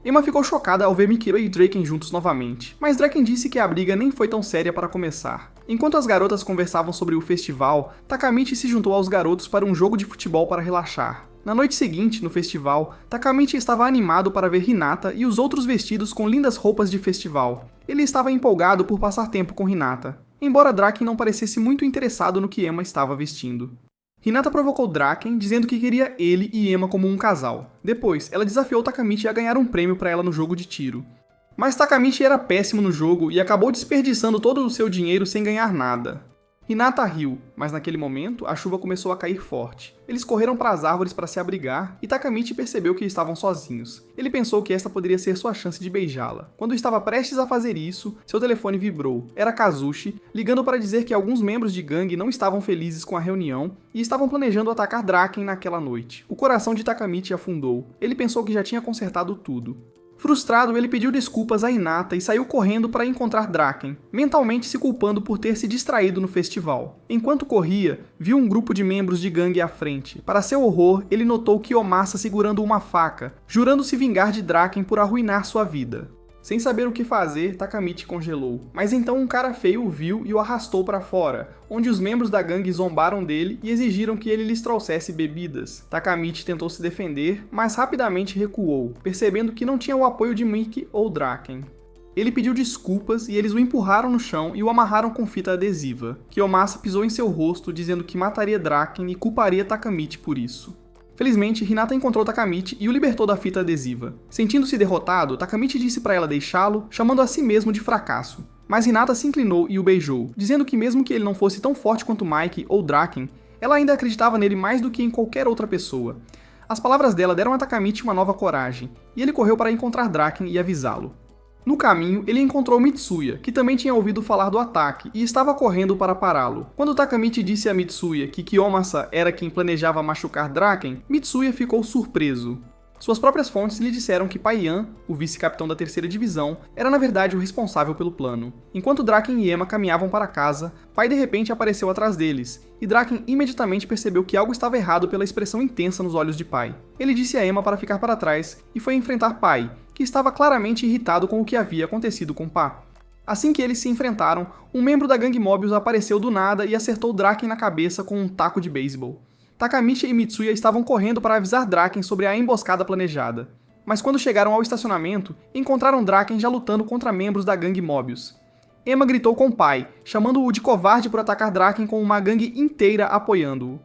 A: Emma ficou chocada ao ver Mikiro e Draken juntos novamente, mas Draken disse que a briga nem foi tão séria para começar. Enquanto as garotas conversavam sobre o festival, Takamichi se juntou aos garotos para um jogo de futebol para relaxar. Na noite seguinte, no festival, Takamichi estava animado para ver Hinata e os outros vestidos com lindas roupas de festival. Ele estava empolgado por passar tempo com Hinata, embora Draken não parecesse muito interessado no que Emma estava vestindo. Hinata provocou Draken, dizendo que queria ele e Emma como um casal. Depois, ela desafiou Takamichi a ganhar um prêmio para ela no jogo de tiro. Mas Takamichi era péssimo no jogo e acabou desperdiçando todo o seu dinheiro sem ganhar nada. Hinata riu, mas naquele momento, a chuva começou a cair forte. Eles correram para as árvores para se abrigar e Takamichi percebeu que estavam sozinhos. Ele pensou que esta poderia ser sua chance de beijá-la. Quando estava prestes a fazer isso, seu telefone vibrou. Era Kazushi, ligando para dizer que alguns membros de gangue não estavam felizes com a reunião e estavam planejando atacar Draken naquela noite. O coração de Takamichi afundou. Ele pensou que já tinha consertado tudo. Frustrado, ele pediu desculpas a Hinata e saiu correndo para encontrar Draken, mentalmente se culpando por ter se distraído no festival. Enquanto corria, viu um grupo de membros de gangue à frente. Para seu horror, ele notou Kiyomasa segurando uma faca, jurando se vingar de Draken por arruinar sua vida. Sem saber o que fazer, Takamichi congelou. Mas então um cara feio o viu e o arrastou para fora, onde os membros da gangue zombaram dele e exigiram que ele lhes trouxesse bebidas. Takamichi tentou se defender, mas rapidamente recuou, percebendo que não tinha o apoio de Miki ou Draken. Ele pediu desculpas e eles o empurraram no chão e o amarraram com fita adesiva. Kiyomasa pisou em seu rosto, dizendo que mataria Draken e culparia Takamichi por isso. Felizmente, Hinata encontrou Takamichi e o libertou da fita adesiva. Sentindo-se derrotado, Takamichi disse para ela deixá-lo, chamando a si mesmo de fracasso. Mas Hinata se inclinou e o beijou, dizendo que mesmo que ele não fosse tão forte quanto Mike ou Draken, ela ainda acreditava nele mais do que em qualquer outra pessoa. As palavras dela deram a Takamichi uma nova coragem, e ele correu para encontrar Draken e avisá-lo. No caminho, ele encontrou Mitsuya, que também tinha ouvido falar do ataque e estava correndo para pará-lo. Quando Takamichi disse a Mitsuya que Kiyomasa era quem planejava machucar Draken, Mitsuya ficou surpreso. Suas próprias fontes lhe disseram que Pai Yan, o vice-capitão da terceira divisão, era na verdade o responsável pelo plano. Enquanto Draken e Emma caminhavam para casa, Pai de repente apareceu atrás deles, e Draken imediatamente percebeu que algo estava errado pela expressão intensa nos olhos de Pai. Ele disse a Emma para ficar para trás e foi enfrentar Pai, que estava claramente irritado com o que havia acontecido com Pa. Assim que eles se enfrentaram, um membro da gangue Mobius apareceu do nada e acertou Draken na cabeça com um taco de beisebol. Takamichi e Mitsuya estavam correndo para avisar Draken sobre a emboscada planejada. Mas quando chegaram ao estacionamento, encontraram Draken já lutando contra membros da gangue Mobius. Emma gritou com Pai, chamando-o de covarde por atacar Draken com uma gangue inteira apoiando-o.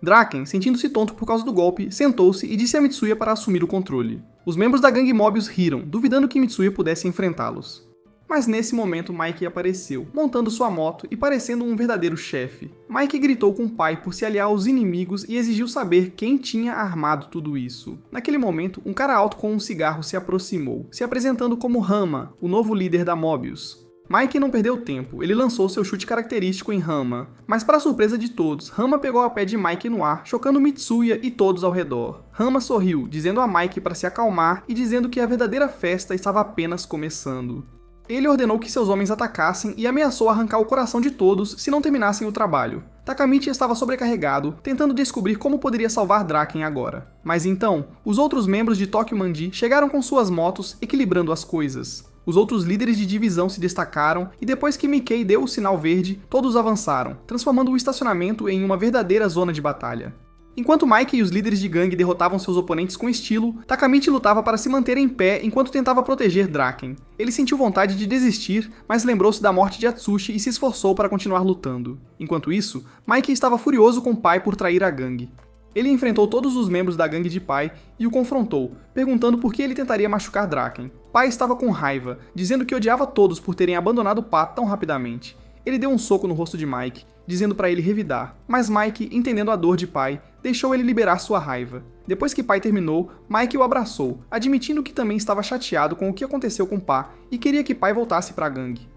A: Draken, sentindo-se tonto por causa do golpe, sentou-se e disse a Mitsuya para assumir o controle. Os membros da gangue Mobius riram, duvidando que Mitsuya pudesse enfrentá-los. Mas nesse momento Mike apareceu, montando sua moto e parecendo um verdadeiro chefe. Mike gritou com Pai por se aliar aos inimigos e exigiu saber quem tinha armado tudo isso. Naquele momento, um cara alto com um cigarro se aproximou, se apresentando como Rama, o novo líder da Mobius. Mike não perdeu tempo, ele lançou seu chute característico em Rama, mas para surpresa de todos, Rama pegou ao pé de Mike no ar, chocando Mitsuya e todos ao redor. Rama sorriu, dizendo a Mike para se acalmar e dizendo que a verdadeira festa estava apenas começando. Ele ordenou que seus homens atacassem e ameaçou arrancar o coração de todos se não terminassem o trabalho. Takamichi estava sobrecarregado, tentando descobrir como poderia salvar Draken agora. Mas então, os outros membros de Tokyo Mandi chegaram com suas motos, equilibrando as coisas. Os outros líderes de divisão se destacaram e depois que Mickey deu o sinal verde, todos avançaram, transformando o estacionamento em uma verdadeira zona de batalha. Enquanto Mike e os líderes de gangue derrotavam seus oponentes com estilo, Takamichi lutava para se manter em pé enquanto tentava proteger Draken. Ele sentiu vontade de desistir, mas lembrou-se da morte de Atsushi e se esforçou para continuar lutando. Enquanto isso, Mike estava furioso com Pai por trair a gangue. Ele enfrentou todos os membros da gangue de Pai e o confrontou, perguntando por que ele tentaria machucar Draken. Pai estava com raiva, dizendo que odiava todos por terem abandonado Pa tão rapidamente. Ele deu um soco no rosto de Mike, dizendo para ele revidar, mas Mike, entendendo a dor de Pai, deixou ele liberar sua raiva. Depois que Pai terminou, Mike o abraçou, admitindo que também estava chateado com o que aconteceu com Pa e queria que Pai voltasse para a gangue.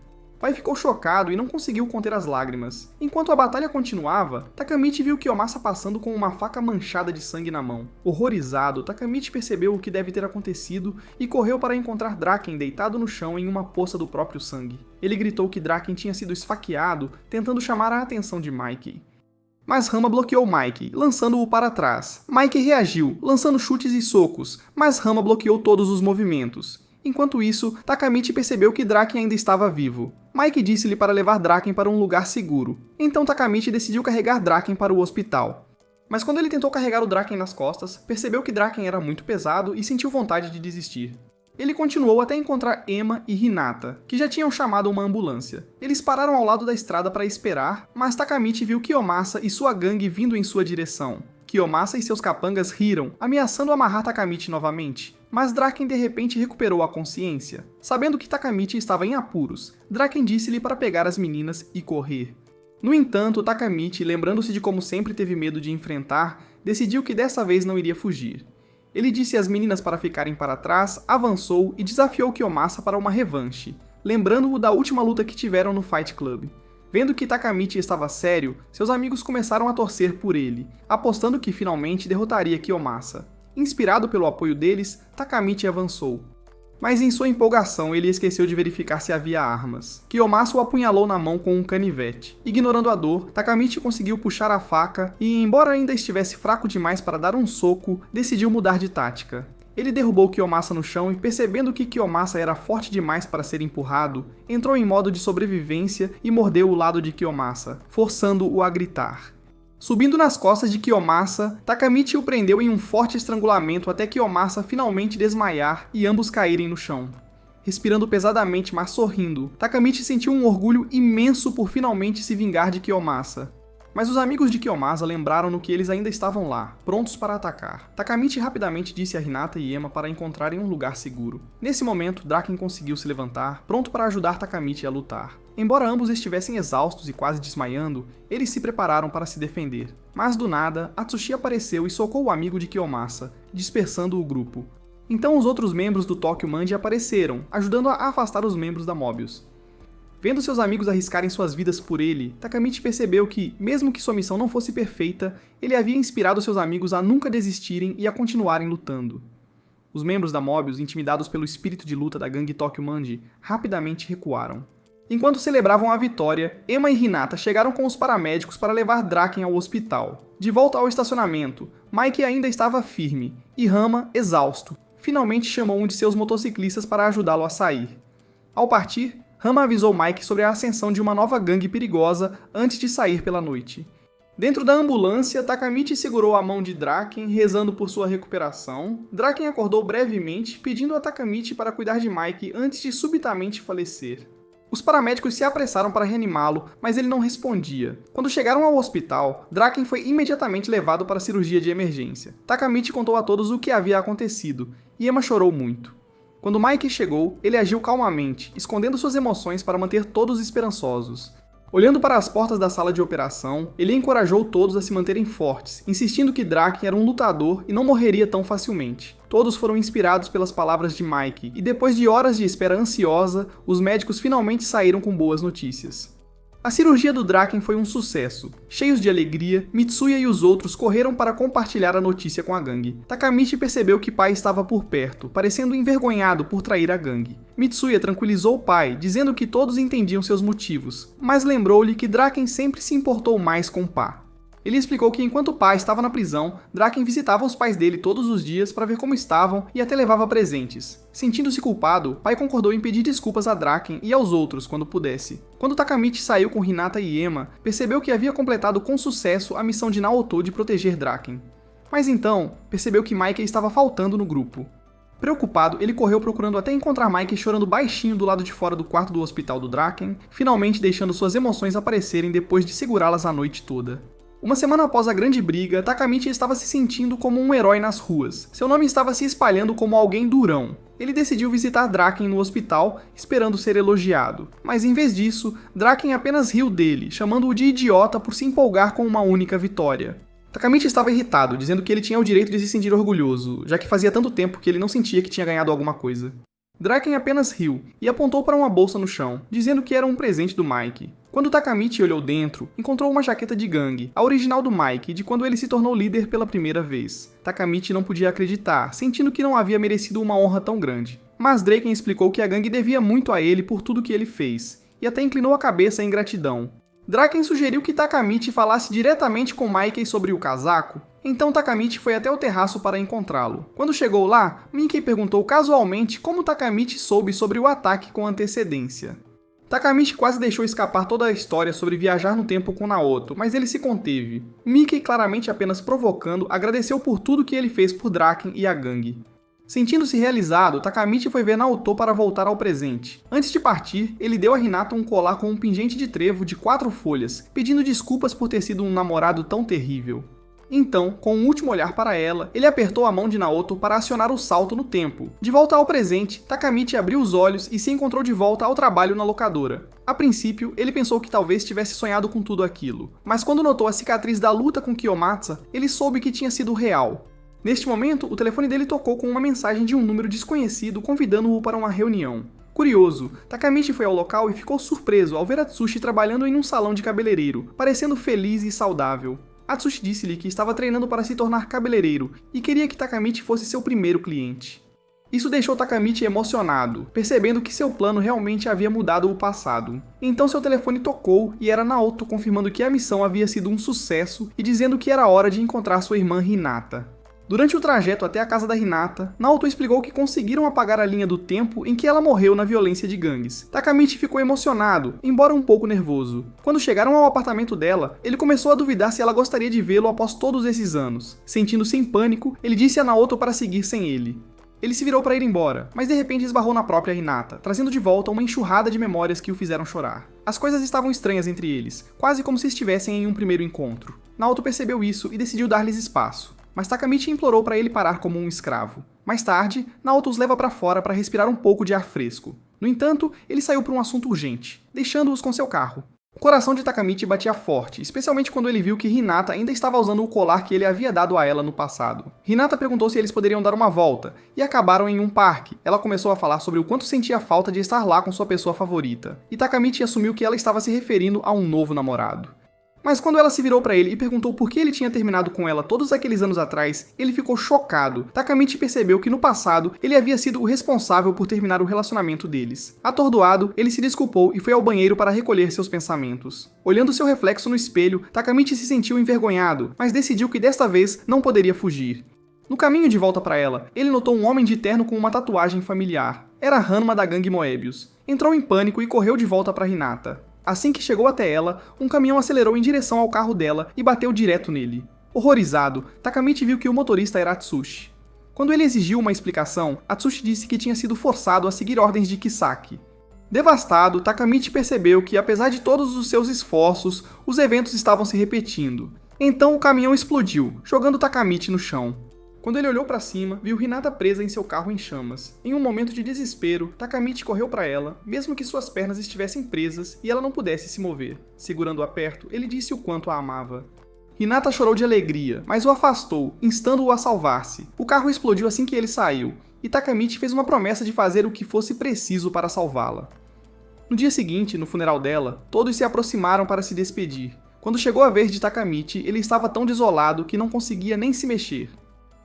A: Pai ficou chocado e não conseguiu conter as lágrimas. Enquanto a batalha continuava, Takamichi viu Kiyomasa passando com uma faca manchada de sangue na mão. Horrorizado, Takamichi percebeu o que deve ter acontecido e correu para encontrar Draken deitado no chão em uma poça do próprio sangue. Ele gritou que Draken tinha sido esfaqueado, tentando chamar a atenção de Mike. Mas Rama bloqueou Mike, lançando-o para trás. Mike reagiu, lançando chutes e socos, mas Rama bloqueou todos os movimentos. Enquanto isso, Takamichi percebeu que Draken ainda estava vivo. Mike disse-lhe para levar Draken para um lugar seguro. Então Takamichi decidiu carregar Draken para o hospital. Mas quando ele tentou carregar o Draken nas costas, percebeu que Draken era muito pesado e sentiu vontade de desistir. Ele continuou até encontrar Emma e Hinata, que já tinham chamado uma ambulância. Eles pararam ao lado da estrada para esperar, mas Takamichi viu Kiyomasa e sua gangue vindo em sua direção. Kiyomasa e seus capangas riram, ameaçando amarrar Takamichi novamente. Mas Draken de repente recuperou a consciência. Sabendo que Takamichi estava em apuros, Draken disse-lhe para pegar as meninas e correr. No entanto, Takamichi, lembrando-se de como sempre teve medo de enfrentar, decidiu que dessa vez não iria fugir. Ele disse às meninas para ficarem para trás, avançou e desafiou Kiyomasa para uma revanche, lembrando-o da última luta que tiveram no Fight Club. Vendo que Takamichi estava sério, seus amigos começaram a torcer por ele, apostando que finalmente derrotaria Kiyomasa. Inspirado pelo apoio deles, Takamichi avançou. Mas em sua empolgação ele esqueceu de verificar se havia armas. Kiyomasa o apunhalou na mão com um canivete. Ignorando a dor, Takamichi conseguiu puxar a faca e, embora ainda estivesse fraco demais para dar um soco, decidiu mudar de tática. Ele derrubou Kiyomasa no chão e, percebendo que Kiyomasa era forte demais para ser empurrado, entrou em modo de sobrevivência e mordeu o lado de Kiyomasa, forçando-o a gritar. Subindo nas costas de Kiyomasa, Takamichi o prendeu em um forte estrangulamento até Kiyomasa finalmente desmaiar e ambos caírem no chão. Respirando pesadamente, mas sorrindo, Takamichi sentiu um orgulho imenso por finalmente se vingar de Kiyomasa. Mas os amigos de Kiyomasa lembraram-no que eles ainda estavam lá, prontos para atacar. Takamichi rapidamente disse a Hinata e Emma para encontrarem um lugar seguro. Nesse momento, Draken conseguiu se levantar, pronto para ajudar Takamichi a lutar. Embora ambos estivessem exaustos e quase desmaiando, eles se prepararam para se defender. Mas do nada, Atsushi apareceu e socou o amigo de Kiyomasa, dispersando o grupo. Então os outros membros do Tokyo Mandi apareceram, ajudando a afastar os membros da Mobius. Vendo seus amigos arriscarem suas vidas por ele, Takamichi percebeu que, mesmo que sua missão não fosse perfeita, ele havia inspirado seus amigos a nunca desistirem e a continuarem lutando. Os membros da Mobius, intimidados pelo espírito de luta da gangue Tokyo Manji, rapidamente recuaram. Enquanto celebravam a vitória, Emma e Hinata chegaram com os paramédicos para levar Draken ao hospital. De volta ao estacionamento, Mike ainda estava firme, e Rama, exausto, finalmente chamou um de seus motociclistas para ajudá-lo a sair. Ao partir, Rama avisou Mike sobre a ascensão de uma nova gangue perigosa antes de sair pela noite. Dentro da ambulância, Takamichi segurou a mão de Draken, rezando por sua recuperação. Draken acordou brevemente, pedindo a Takamichi para cuidar de Mike antes de subitamente falecer. Os paramédicos se apressaram para reanimá-lo, mas ele não respondia. Quando chegaram ao hospital, Draken foi imediatamente levado para a cirurgia de emergência. Takamichi contou a todos o que havia acontecido, e Emma chorou muito. Quando Mike chegou, ele agiu calmamente, escondendo suas emoções para manter todos esperançosos. Olhando para as portas da sala de operação, ele encorajou todos a se manterem fortes, insistindo que Draken era um lutador e não morreria tão facilmente. Todos foram inspirados pelas palavras de Mike, e depois de horas de espera ansiosa, os médicos finalmente saíram com boas notícias. A cirurgia do Draken foi um sucesso. Cheios de alegria, Mitsuya e os outros correram para compartilhar a notícia com a gangue. Takamichi percebeu que pai estava por perto, parecendo envergonhado por trair a gangue. Mitsuya tranquilizou o pai, dizendo que todos entendiam seus motivos, mas lembrou-lhe que Draken sempre se importou mais com Pa. Ele explicou que enquanto o pai estava na prisão, Draken visitava os pais dele todos os dias para ver como estavam e até levava presentes. Sentindo-se culpado, pai concordou em pedir desculpas a Draken e aos outros quando pudesse. Quando Takamichi saiu com Hinata e Emma, percebeu que havia completado com sucesso a missão de Naoto de proteger Draken. Mas então, percebeu que Mike estava faltando no grupo. Preocupado, ele correu procurando até encontrar Mike chorando baixinho do lado de fora do quarto do hospital do Draken, finalmente deixando suas emoções aparecerem depois de segurá-las a noite toda. Uma semana após a grande briga, Takamichi estava se sentindo como um herói nas ruas. Seu nome estava se espalhando como alguém durão. Ele decidiu visitar Draken no hospital, esperando ser elogiado. Mas em vez disso, Draken apenas riu dele, chamando-o de idiota por se empolgar com uma única vitória. Takamichi estava irritado, dizendo que ele tinha o direito de se sentir orgulhoso, já que fazia tanto tempo que ele não sentia que tinha ganhado alguma coisa. Draken apenas riu e apontou para uma bolsa no chão, dizendo que era um presente do Mike. Quando Takamichi olhou dentro, encontrou uma jaqueta de gangue, a original do Mike, de quando ele se tornou líder pela primeira vez. Takamichi não podia acreditar, sentindo que não havia merecido uma honra tão grande. Mas Draken explicou que a gangue devia muito a ele por tudo que ele fez, e até inclinou a cabeça em gratidão. Draken sugeriu que Takamichi falasse diretamente com Mike sobre o casaco, então Takamichi foi até o terraço para encontrá-lo. Quando chegou lá, Mickey perguntou casualmente como Takamichi soube sobre o ataque com antecedência. Takamichi quase deixou escapar toda a história sobre viajar no tempo com Naoto, mas ele se conteve. Mickey, claramente apenas provocando, agradeceu por tudo que ele fez por Draken e a gangue. Sentindo-se realizado, Takamichi foi ver Naoto para voltar ao presente. Antes de partir, ele deu a Hinata um colar com um pingente de trevo de 4 folhas, pedindo desculpas por ter sido um namorado tão terrível. Então, com um último olhar para ela, ele apertou a mão de Naoto para acionar o salto no tempo. De volta ao presente, Takamichi abriu os olhos e se encontrou de volta ao trabalho na locadora. A princípio, ele pensou que talvez tivesse sonhado com tudo aquilo, mas quando notou a cicatriz da luta com Kiyomatsu, ele soube que tinha sido real. Neste momento, o telefone dele tocou com uma mensagem de um número desconhecido convidando-o para uma reunião. Curioso, Takamichi foi ao local e ficou surpreso ao ver Atsushi trabalhando em um salão de cabeleireiro, parecendo feliz e saudável. Atsushi disse-lhe que estava treinando para se tornar cabeleireiro e queria que Takamichi fosse seu primeiro cliente. Isso deixou Takamichi emocionado, percebendo que seu plano realmente havia mudado o passado. Então seu telefone tocou e era Naoto confirmando que a missão havia sido um sucesso e dizendo que era hora de encontrar sua irmã Hinata. Durante o trajeto até a casa da Hinata, Naoto explicou que conseguiram apagar a linha do tempo em que ela morreu na violência de gangues. Takamichi ficou emocionado, embora um pouco nervoso. Quando chegaram ao apartamento dela, ele começou a duvidar se ela gostaria de vê-lo após todos esses anos. Sentindo-se em pânico, ele disse a Naoto para seguir sem ele. Ele se virou para ir embora, mas de repente esbarrou na própria Hinata, trazendo de volta uma enxurrada de memórias que o fizeram chorar. As coisas estavam estranhas entre eles, quase como se estivessem em um primeiro encontro. Naoto percebeu isso e decidiu dar-lhes espaço. Mas Takamichi implorou para ele parar como um escravo. Mais tarde, Naoto os leva para fora para respirar um pouco de ar fresco. No entanto, ele saiu por um assunto urgente, deixando-os com seu carro. O coração de Takamichi batia forte, especialmente quando ele viu que Hinata ainda estava usando o colar que ele havia dado a ela no passado. Hinata perguntou se eles poderiam dar uma volta, e acabaram em um parque. Ela começou a falar sobre o quanto sentia falta de estar lá com sua pessoa favorita, e Takamichi assumiu que ela estava se referindo a um novo namorado. Mas quando ela se virou pra ele e perguntou por que ele tinha terminado com ela todos aqueles anos atrás, ele ficou chocado. Takamichi percebeu que no passado ele havia sido o responsável por terminar o relacionamento deles. Atordoado, ele se desculpou e foi ao banheiro para recolher seus pensamentos. Olhando seu reflexo no espelho, Takamichi se sentiu envergonhado, mas decidiu que desta vez não poderia fugir. No caminho de volta para ela, ele notou um homem de terno com uma tatuagem familiar. Era Hanma da gangue Moebius. Entrou em pânico e correu de volta para Hinata. Assim que chegou até ela, um caminhão acelerou em direção ao carro dela e bateu direto nele. Horrorizado, Takamichi viu que o motorista era Atsushi. Quando ele exigiu uma explicação, Atsushi disse que tinha sido forçado a seguir ordens de Kisaki. Devastado, Takamichi percebeu que, apesar de todos os seus esforços, os eventos estavam se repetindo. Então o caminhão explodiu, jogando Takamichi no chão. Quando ele olhou para cima, viu Hinata presa em seu carro em chamas. Em um momento de desespero, Takamichi correu para ela, mesmo que suas pernas estivessem presas e ela não pudesse se mover. Segurando-a perto, ele disse o quanto a amava. Hinata chorou de alegria, mas o afastou, instando-o a salvar-se. O carro explodiu assim que ele saiu, e Takamichi fez uma promessa de fazer o que fosse preciso para salvá-la. No dia seguinte, no funeral dela, todos se aproximaram para se despedir. Quando chegou a vez de Takamichi, ele estava tão desolado que não conseguia nem se mexer.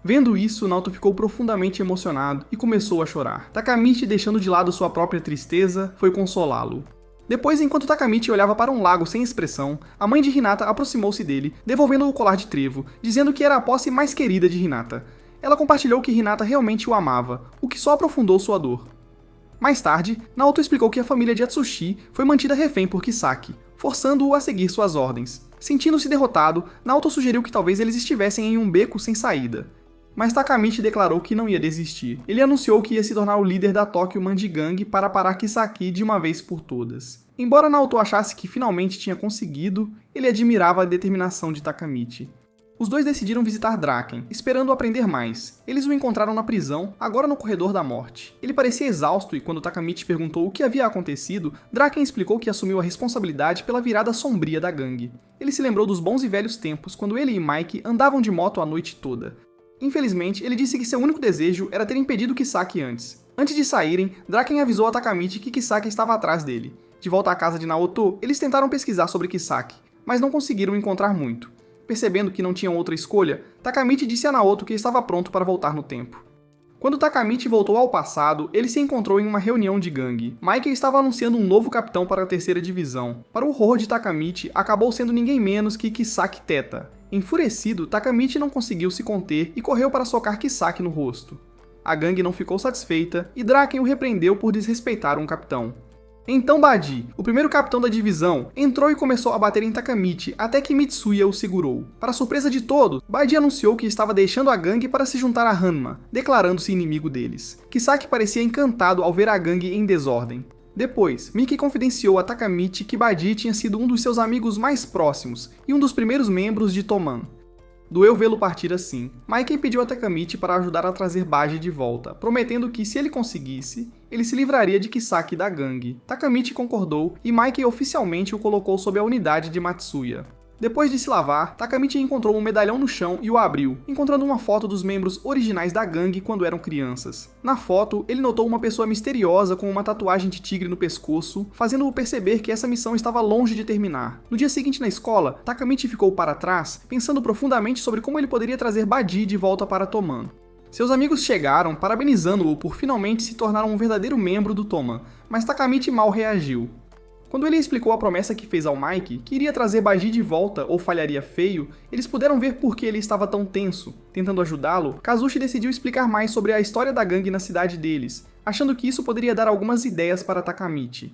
A: Vendo isso, Naoto ficou profundamente emocionado e começou a chorar. Takamichi, deixando de lado sua própria tristeza, foi consolá-lo. Depois, enquanto Takamichi olhava para um lago sem expressão, a mãe de Hinata aproximou-se dele, devolvendo o colar de trevo, dizendo que era a posse mais querida de Hinata. Ela compartilhou que Hinata realmente o amava, o que só aprofundou sua dor. Mais tarde, Naoto explicou que a família de Atsushi foi mantida refém por Kisaki, forçando-o a seguir suas ordens. Sentindo-se derrotado, Naoto sugeriu que talvez eles estivessem em um beco sem saída. Mas Takamichi declarou que não ia desistir. Ele anunciou que ia se tornar o líder da Tokyo Manji Gang para parar Kisaki de uma vez por todas. Embora Naoto achasse que finalmente tinha conseguido, ele admirava a determinação de Takamichi. Os dois decidiram visitar Draken, esperando aprender mais. Eles o encontraram na prisão, agora no corredor da morte. Ele parecia exausto e quando Takamichi perguntou o que havia acontecido, Draken explicou que assumiu a responsabilidade pela virada sombria da gangue. Ele se lembrou dos bons e velhos tempos quando ele e Mike andavam de moto a noite toda. Infelizmente, ele disse que seu único desejo era ter impedido Kisaki antes. Antes de saírem, Draken avisou a Takamichi que Kisaki estava atrás dele. De volta à casa de Naoto, eles tentaram pesquisar sobre Kisaki, mas não conseguiram encontrar muito. Percebendo que não tinham outra escolha, Takamichi disse a Naoto que estava pronto para voltar no tempo. Quando Takamichi voltou ao passado, ele se encontrou em uma reunião de gangue. Mike estava anunciando um novo capitão para a terceira divisão. Para o horror de Takamichi, acabou sendo ninguém menos que Kisaki Teta. Enfurecido, Takamichi não conseguiu se conter e correu para socar Kisaki no rosto. A gangue não ficou satisfeita e Draken o repreendeu por desrespeitar um capitão. Então Baji, o primeiro capitão da divisão, entrou e começou a bater em Takamichi até que Mitsuya o segurou. Para surpresa de todos, Baji anunciou que estava deixando a gangue para se juntar a Hanma, declarando-se inimigo deles. Kisaki parecia encantado ao ver a gangue em desordem. Depois, Miki confidenciou a Takamichi que Baji tinha sido um dos seus amigos mais próximos e um dos primeiros membros de Toman. Doeu vê-lo partir assim. Mike pediu a Takamichi para ajudar a trazer Baji de volta, prometendo que, se ele conseguisse, ele se livraria de Kisaki da gangue. Takamichi concordou e Mike oficialmente o colocou sob a unidade de Matsuya. Depois de se lavar, Takamichi encontrou um medalhão no chão e o abriu, encontrando uma foto dos membros originais da gangue quando eram crianças. Na foto, ele notou uma pessoa misteriosa com uma tatuagem de tigre no pescoço, fazendo-o perceber que essa missão estava longe de terminar. No dia seguinte na escola, Takamichi ficou para trás, pensando profundamente sobre como ele poderia trazer Baji de volta para Toman. Seus amigos chegaram, parabenizando-o por finalmente se tornar um verdadeiro membro do Toman, mas Takamichi mal reagiu. Quando ele explicou a promessa que fez ao Mike, que iria trazer Baji de volta ou falharia feio, eles puderam ver por que ele estava tão tenso. Tentando ajudá-lo, Kazushi decidiu explicar mais sobre a história da gangue na cidade deles, achando que isso poderia dar algumas ideias para Takamichi.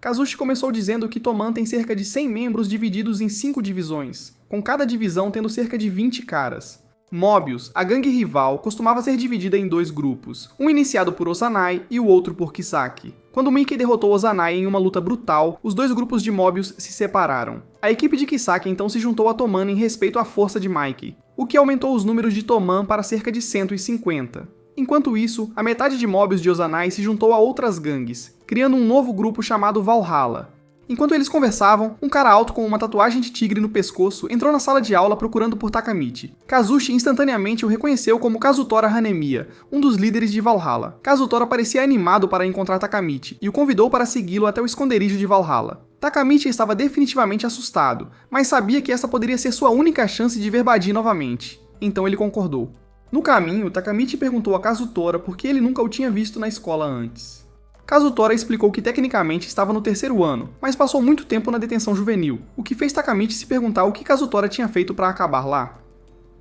A: Kazushi começou dizendo que Toman tem cerca de 100 membros divididos em 5 divisões, com cada divisão tendo cerca de 20 caras. Mobius, a gangue rival, costumava ser dividida em 2 grupos, um iniciado por Ozanai e o outro por Kisaki. Quando Mickey derrotou Ozanai em uma luta brutal, os 2 grupos de Mobius se separaram. A equipe de Kisaki então se juntou a Toman em respeito à força de Mikey, o que aumentou os números de Toman para cerca de 150. Enquanto isso, a metade de Mobius de Ozanai se juntou a outras gangues, criando um novo grupo chamado Valhalla. Enquanto eles conversavam, um cara alto com uma tatuagem de tigre no pescoço entrou na sala de aula procurando por Takamichi. Kazushi instantaneamente o reconheceu como Kazutora Hanemiya, um dos líderes de Valhalla. Kazutora parecia animado para encontrar Takamichi e o convidou para segui-lo até o esconderijo de Valhalla. Takamichi estava definitivamente assustado, mas sabia que essa poderia ser sua única chance de ver Badi novamente, então ele concordou. No caminho, Takamichi perguntou a Kazutora por que ele nunca o tinha visto na escola antes. Kazutora explicou que tecnicamente estava no 3º ano, mas passou muito tempo na detenção juvenil, o que fez Takamichi se perguntar o que Kazutora tinha feito para acabar lá.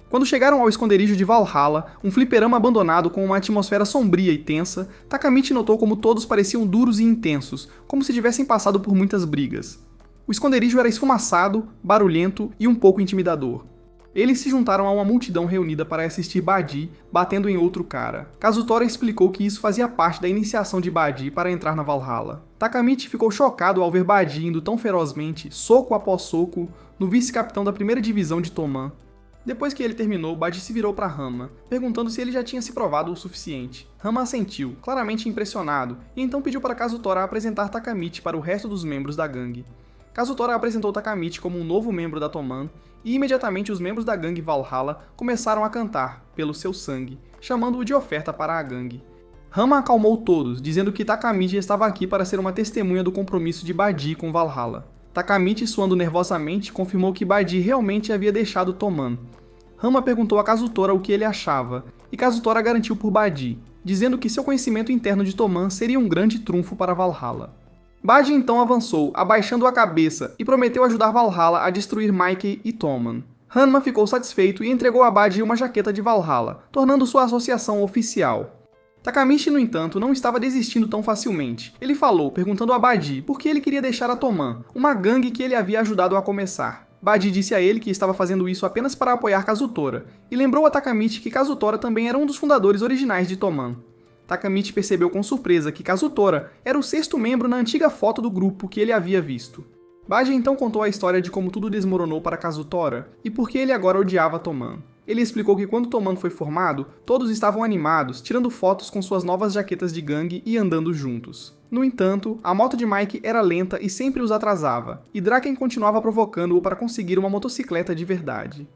A: Quando chegaram ao esconderijo de Valhalla, um fliperama abandonado com uma atmosfera sombria e tensa, Takamichi notou como todos pareciam duros e intensos, como se tivessem passado por muitas brigas. O esconderijo era esfumaçado, barulhento e um pouco intimidador. Eles se juntaram a uma multidão reunida para assistir Badi batendo em outro cara. Kazutora explicou que isso fazia parte da iniciação de Badi para entrar na Valhalla. Takamichi ficou chocado ao ver Badi indo tão ferozmente, soco após soco, no vice-capitão da 1ª divisão de Toman. Depois que ele terminou, Badi se virou para Ranma, perguntando se ele já tinha se provado o suficiente. Ranma assentiu, claramente impressionado, e então pediu para Kazutora apresentar Takamichi para o resto dos membros da gangue. Kazutora apresentou Takamichi como um novo membro da Toman, e imediatamente os membros da gangue Valhalla começaram a cantar, pelo seu sangue, chamando-o de oferta para a gangue. Ranma acalmou todos, dizendo que Takamichi estava aqui para ser uma testemunha do compromisso de Badi com Valhalla. Takamichi, suando nervosamente, confirmou que Badi realmente havia deixado Toman. Ranma perguntou a Kazutora o que ele achava, e Kazutora garantiu por Badi, dizendo que seu conhecimento interno de Toman seria um grande trunfo para Valhalla. Badi então avançou, abaixando a cabeça, e prometeu ajudar Valhalla a destruir Mikey e Toman. Ranma ficou satisfeito e entregou a Badi uma jaqueta de Valhalla, tornando sua associação oficial. Takamichi, no entanto, não estava desistindo tão facilmente. Ele falou, perguntando a Badi por que ele queria deixar a Toman, uma gangue que ele havia ajudado a começar. Badi disse a ele que estava fazendo isso apenas para apoiar Kazutora, e lembrou a Takamichi que Kazutora também era um dos fundadores originais de Toman. Takamichi percebeu com surpresa que Kazutora era o 6º membro na antiga foto do grupo que ele havia visto. Badi então contou a história de como tudo desmoronou para Kazutora e por que ele agora odiava Toman. Ele explicou que quando Toman foi formado, todos estavam animados, tirando fotos com suas novas jaquetas de gangue e andando juntos. No entanto, a moto de Mike era lenta e sempre os atrasava, e Draken continuava provocando-o para conseguir uma motocicleta de verdade.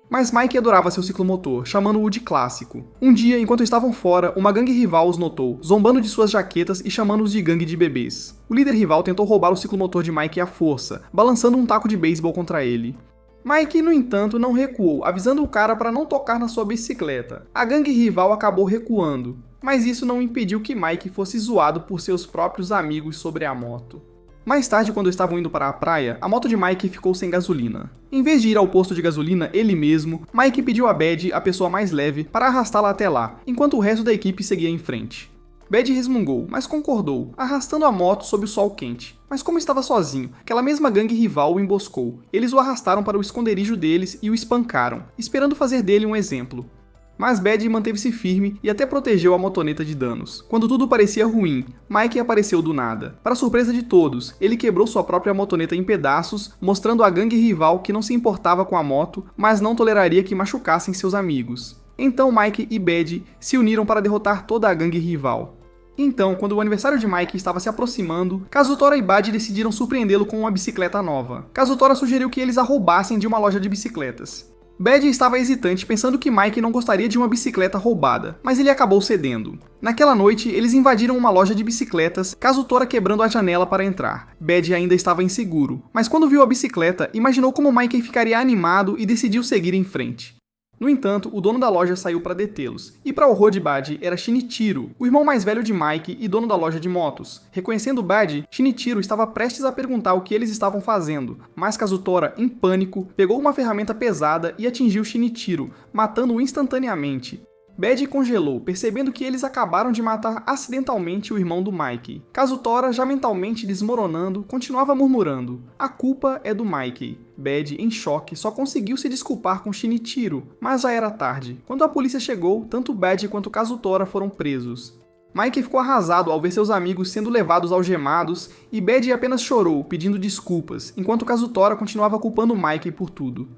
A: Mas Mike adorava seu ciclomotor, chamando-o de clássico. Um dia, enquanto estavam fora, uma gangue rival os notou, zombando de suas jaquetas e chamando-os de gangue de bebês. O líder rival tentou roubar o ciclomotor de Mike à força, balançando um taco de beisebol contra ele. Mike, no entanto, não recuou, avisando o cara para não tocar na sua bicicleta. A gangue rival acabou recuando, mas isso não impediu que Mike fosse zoado por seus próprios amigos sobre a moto. Mais tarde, quando estavam indo para a praia, a moto de Mike ficou sem gasolina. Em vez de ir ao posto de gasolina ele mesmo, Mike pediu a Bad, a pessoa mais leve, para arrastá-la até lá, enquanto o resto da equipe seguia em frente. Bad resmungou, mas concordou, arrastando a moto sob o sol quente. Mas como estava sozinho, aquela mesma gangue rival o emboscou. Eles o arrastaram para o esconderijo deles e o espancaram, esperando fazer dele um exemplo. Mas Bad manteve-se firme e até protegeu a motoneta de danos. Quando tudo parecia ruim, Mike apareceu do nada. Para surpresa de todos, ele quebrou sua própria motoneta em pedaços, mostrando à gangue rival que não se importava com a moto, mas não toleraria que machucassem seus amigos. Então Mike e Bad se uniram para derrotar toda a gangue rival. Então, quando o aniversário de Mike estava se aproximando, Kazutora e Bad decidiram surpreendê-lo com uma bicicleta nova. Kazutora sugeriu que eles a roubassem de uma loja de bicicletas. Bad estava hesitante, pensando que Mike não gostaria de uma bicicleta roubada, mas ele acabou cedendo. Naquela noite, eles invadiram uma loja de bicicletas, Kazutora quebrando a janela para entrar. Bad ainda estava inseguro, mas quando viu a bicicleta, imaginou como Mike ficaria animado e decidiu seguir em frente. No entanto, o dono da loja saiu para detê-los, e para o horror de Bad era Shinichiro, o irmão mais velho de Mike e dono da loja de motos. Reconhecendo Bad, Shinichiro estava prestes a perguntar o que eles estavam fazendo, mas Kazutora, em pânico, pegou uma ferramenta pesada e atingiu Shinichiro, matando-o instantaneamente. Bad congelou, percebendo que eles acabaram de matar acidentalmente o irmão do Mike. Kazutora, já mentalmente desmoronando, continuava murmurando: "A culpa é do Mike." Bad, em choque, só conseguiu se desculpar com Shinichiro, mas já era tarde. Quando a polícia chegou, tanto Bad quanto Kazutora foram presos. Mike ficou arrasado ao ver seus amigos sendo levados algemados e Bad apenas chorou, pedindo desculpas, enquanto Kazutora continuava culpando Mike por tudo.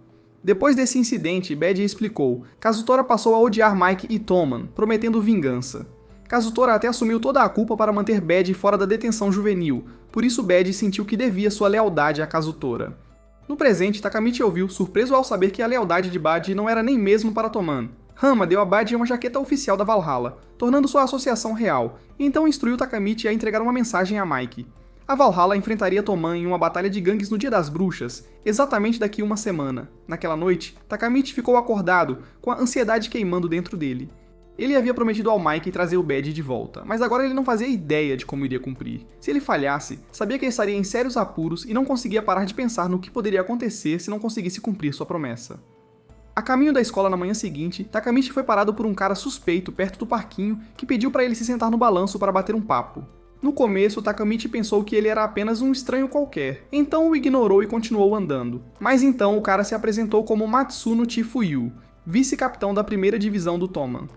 A: Depois desse incidente, Bad explicou, Kazutora passou a odiar Mike e Toman, prometendo vingança. Kazutora até assumiu toda a culpa para manter Bad fora da detenção juvenil, por isso Bad sentiu que devia sua lealdade a Kazutora. No presente, Takamichi ouviu, surpreso ao saber que a lealdade de Bad não era nem mesmo para Toman. Ranma deu a Bad uma jaqueta oficial da Valhalla, tornando sua associação real, e então instruiu Takamichi a entregar uma mensagem a Mike. A Valhalla enfrentaria Toman em uma batalha de gangues no Dia das Bruxas, exatamente daqui uma semana. Naquela noite, Takamichi ficou acordado, com a ansiedade queimando dentro dele. Ele havia prometido ao Mike trazer o badge de volta, mas agora ele não fazia ideia de como iria cumprir. Se ele falhasse, sabia que ele estaria em sérios apuros e não conseguia parar de pensar no que poderia acontecer se não conseguisse cumprir sua promessa. A caminho da escola na manhã seguinte, Takamichi foi parado por um cara suspeito perto do parquinho que pediu para ele se sentar no balanço para bater um papo. No começo, Takamichi pensou que ele era apenas um estranho qualquer, então o ignorou e continuou andando. Mas então o cara se apresentou como Matsuno Chifuyu, vice-capitão da primeira divisão do Toman.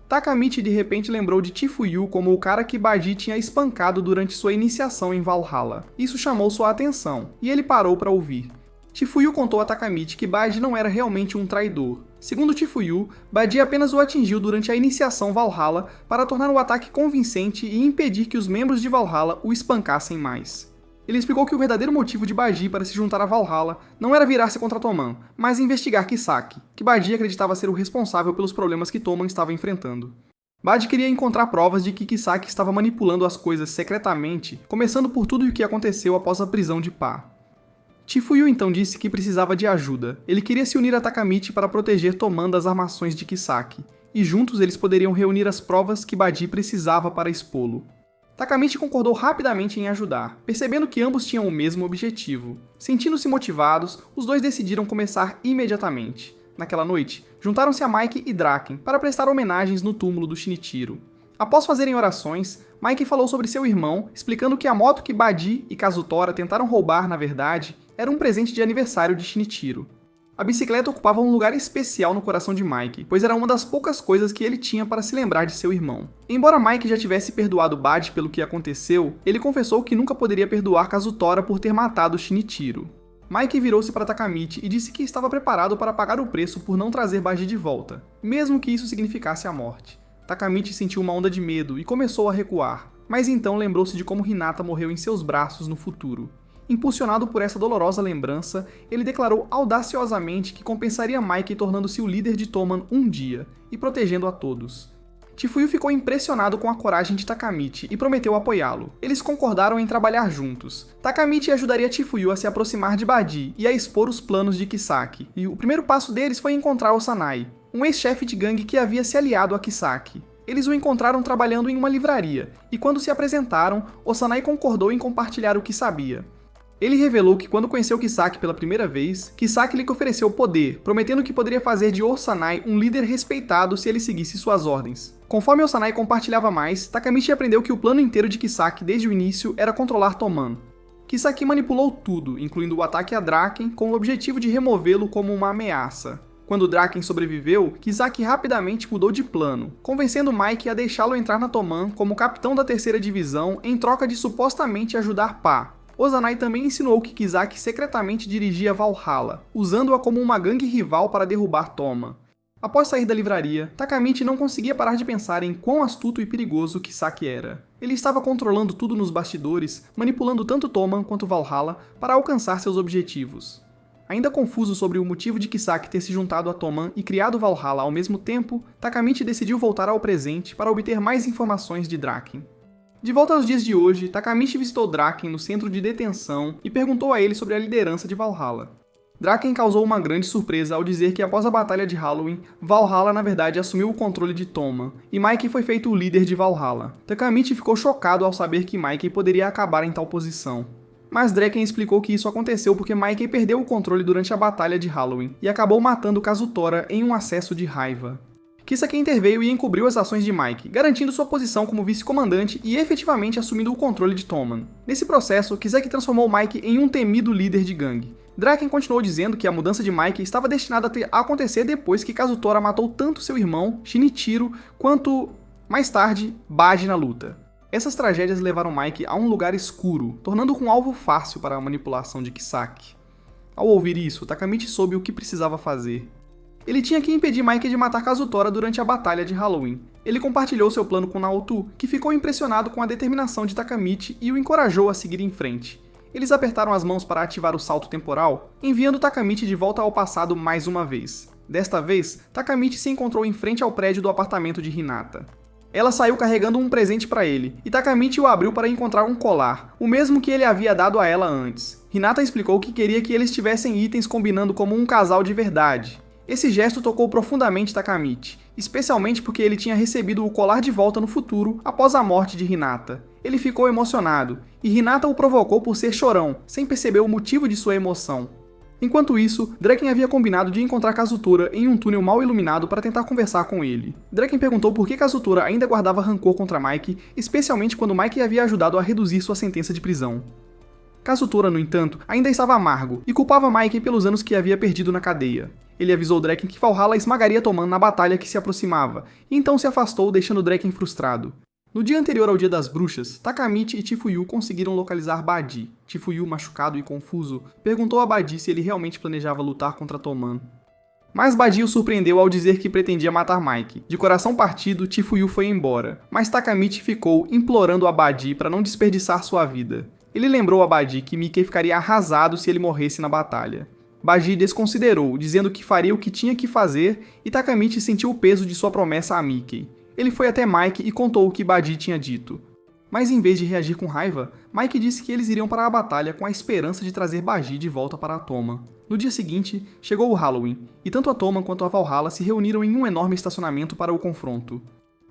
A: Takamichi de repente lembrou de Chifuyu como o cara que Baji tinha espancado durante sua iniciação em Valhalla. Isso chamou sua atenção, e ele parou para ouvir. Chifuyu contou a Takamichi que Baji não era realmente um traidor. Segundo Chifuyu, Baji apenas o atingiu durante a iniciação Valhalla para tornar o ataque convincente e impedir que os membros de Valhalla o espancassem mais. Ele explicou que o verdadeiro motivo de Baji para se juntar a Valhalla não era virar-se contra Toman, mas investigar Kisaki, que Baji acreditava ser o responsável pelos problemas que Toman estava enfrentando. Baji queria encontrar provas de que Kisaki estava manipulando as coisas secretamente, começando por tudo o que aconteceu após a prisão de Pa. Chifuyu então disse que precisava de ajuda. Ele queria se unir a Takamichi para proteger Toman das armações de Kisaki, e juntos eles poderiam reunir as provas que Baji precisava para expô-lo. Takamichi concordou rapidamente em ajudar, percebendo que ambos tinham o mesmo objetivo. Sentindo-se motivados, os dois decidiram começar imediatamente. Naquela noite, juntaram-se a Mike e Draken para prestar homenagens no túmulo do Shinichiro. Após fazerem orações, Mike falou sobre seu irmão, explicando que a moto que Baji e Kazutora tentaram roubar, na verdade, era um presente de aniversário de Shinichiro. A bicicleta ocupava um lugar especial no coração de Mike, pois era uma das poucas coisas que ele tinha para se lembrar de seu irmão. Embora Mike já tivesse perdoado Baji pelo que aconteceu, ele confessou que nunca poderia perdoar Kazutora por ter matado Shinichiro. Mike virou-se para Takamichi e disse que estava preparado para pagar o preço por não trazer Baji de volta, mesmo que isso significasse a morte. Takamichi sentiu uma onda de medo e começou a recuar, mas então lembrou-se de como Hinata morreu em seus braços no futuro. Impulsionado por essa dolorosa lembrança, ele declarou audaciosamente que compensaria Mike tornando-se o líder de Toman um dia, e protegendo a todos. Chifuyu ficou impressionado com a coragem de Takamichi e prometeu apoiá-lo. Eles concordaram em trabalhar juntos. Takamichi ajudaria Chifuyu a se aproximar de Baji e a expor os planos de Kisaki, e o primeiro passo deles foi encontrar Osanai, um ex-chefe de gangue que havia se aliado a Kisaki. Eles o encontraram trabalhando em uma livraria, e quando se apresentaram, Osanai concordou em compartilhar o que sabia. Ele revelou que quando conheceu Kisaki pela primeira vez, Kisaki lhe ofereceu poder, prometendo que poderia fazer de Osanai um líder respeitado se ele seguisse suas ordens. Conforme Osanai compartilhava mais, Takamichi aprendeu que o plano inteiro de Kisaki desde o início era controlar Toman. Kisaki manipulou tudo, incluindo o ataque a Draken, com o objetivo de removê-lo como uma ameaça. Quando Draken sobreviveu, Kisaki rapidamente mudou de plano, convencendo Mike a deixá-lo entrar na Toman como capitão da terceira divisão em troca de supostamente ajudar Pa. Osanai também insinuou que Kisaki secretamente dirigia Valhalla, usando-a como uma gangue rival para derrubar Toman. Após sair da livraria, Takamichi não conseguia parar de pensar em quão astuto e perigoso Kisaki era. Ele estava controlando tudo nos bastidores, manipulando tanto Toman quanto Valhalla para alcançar seus objetivos. Ainda confuso sobre o motivo de Kisaki ter se juntado a Toman e criado Valhalla ao mesmo tempo, Takamichi decidiu voltar ao presente para obter mais informações de Draken. De volta aos dias de hoje, Takamichi visitou Draken no centro de detenção e perguntou a ele sobre a liderança de Valhalla. Draken causou uma grande surpresa ao dizer que após a batalha de Halloween, Valhalla na verdade assumiu o controle de Toman, e Mike foi feito o líder de Valhalla. Takamichi ficou chocado ao saber que Mike poderia acabar em tal posição. Mas Draken explicou que isso aconteceu porque Mike perdeu o controle durante a batalha de Halloween, e acabou matando Kazutora em um acesso de raiva. Kisaki interveio e encobriu as ações de Mike, garantindo sua posição como vice-comandante e efetivamente assumindo o controle de Toman. Nesse processo, Kisaki transformou Mike em um temido líder de gangue. Draken continuou dizendo que a mudança de Mike estava destinada a acontecer depois que Kazutora matou tanto seu irmão, Shinichiro, quanto, mais tarde, Baji na luta. Essas tragédias levaram Mike a um lugar escuro, tornando-o um alvo fácil para a manipulação de Kisaki. Ao ouvir isso, Takamichi soube o que precisava fazer. Ele tinha que impedir Mike de matar Kazutora durante a batalha de Halloween. Ele compartilhou seu plano com Naoto, que ficou impressionado com a determinação de Takamichi e o encorajou a seguir em frente. Eles apertaram as mãos para ativar o salto temporal, enviando Takamichi de volta ao passado mais uma vez. Desta vez, Takamichi se encontrou em frente ao prédio do apartamento de Hinata. Ela saiu carregando um presente para ele, e Takamichi o abriu para encontrar um colar, o mesmo que ele havia dado a ela antes. Hinata explicou que queria que eles tivessem itens combinando como um casal de verdade. Esse gesto tocou profundamente Takamichi, especialmente porque ele tinha recebido o colar de volta no futuro após a morte de Hinata. Ele ficou emocionado, e Hinata o provocou por ser chorão, sem perceber o motivo de sua emoção. Enquanto isso, Draken havia combinado de encontrar Kazutora em um túnel mal iluminado para tentar conversar com ele. Draken perguntou por que Kazutora ainda guardava rancor contra Mike, especialmente quando Mike havia ajudado a reduzir sua sentença de prisão. Kazutora, no entanto, ainda estava amargo e culpava Mike pelos anos que havia perdido na cadeia. Ele avisou Draken que Valhalla esmagaria Toman na batalha que se aproximava, e então se afastou, deixando Draken frustrado. No dia anterior ao Dia das Bruxas, Takamichi e Chifuyu conseguiram localizar Badi. Chifuyu, machucado e confuso, perguntou a Badi se ele realmente planejava lutar contra Toman. Mas Badi o surpreendeu ao dizer que pretendia matar Mike. De coração partido, Chifuyu foi embora, mas Takamichi ficou implorando a Badi para não desperdiçar sua vida. Ele lembrou a Badi que Mickey ficaria arrasado se ele morresse na batalha. Badi desconsiderou, dizendo que faria o que tinha que fazer, e Takamichi sentiu o peso de sua promessa a Mickey. Ele foi até Mike e contou o que Badi tinha dito. Mas em vez de reagir com raiva, Mike disse que eles iriam para a batalha com a esperança de trazer Badi de volta para a Toma. No dia seguinte, chegou o Halloween, e tanto a Toma quanto a Valhalla se reuniram em um enorme estacionamento para o confronto.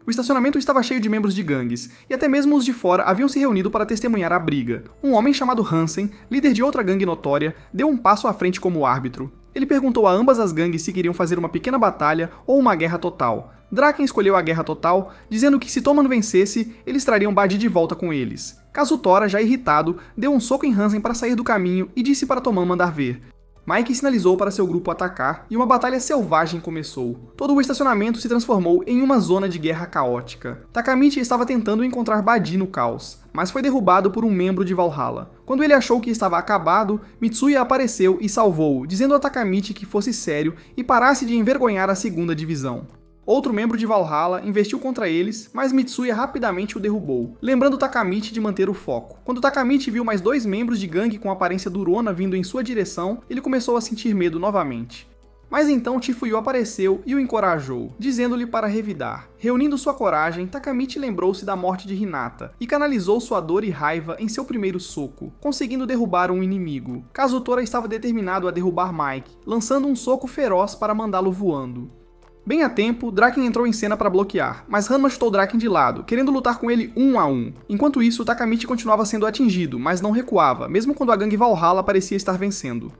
A: O estacionamento estava cheio de membros de gangues, e até mesmo os de fora haviam se reunido para testemunhar a briga. Um homem chamado Hansen, líder de outra gangue notória, deu um passo à frente como árbitro. Ele perguntou a ambas as gangues se queriam fazer uma pequena batalha ou uma guerra total. Draken escolheu a guerra total, dizendo que se Toman vencesse, eles trariam Badi de volta com eles. Kazutora, já irritado, deu um soco em Hansen para sair do caminho e disse para Toman mandar ver. Mike sinalizou para seu grupo atacar e uma batalha selvagem começou. Todo o estacionamento se transformou em uma zona de guerra caótica. Takamichi estava tentando encontrar Badi no caos, mas foi derrubado por um membro de Valhalla. Quando ele achou que estava acabado, Mitsuya apareceu e salvou-o, dizendo a Takamichi que fosse sério e parasse de envergonhar a segunda divisão. Outro membro de Valhalla investiu contra eles, mas Mitsuya rapidamente o derrubou, lembrando Takamichi de manter o foco. Quando Takamichi viu mais dois membros de gangue com aparência durona vindo em sua direção, ele começou a sentir medo novamente. Mas então Chifuyu apareceu e o encorajou, dizendo-lhe para revidar. Reunindo sua coragem, Takamichi lembrou-se da morte de Hinata e canalizou sua dor e raiva em seu primeiro soco, conseguindo derrubar um inimigo. Kazutora estava determinado a derrubar Mike, lançando um soco feroz para mandá-lo voando. Bem a tempo, Draken entrou em cena para bloquear, mas Hanma chutou Draken de lado, querendo lutar com ele 1 a 1. Enquanto isso, Takamichi continuava sendo atingido, mas não recuava, mesmo quando a gangue Valhalla parecia estar vencendo.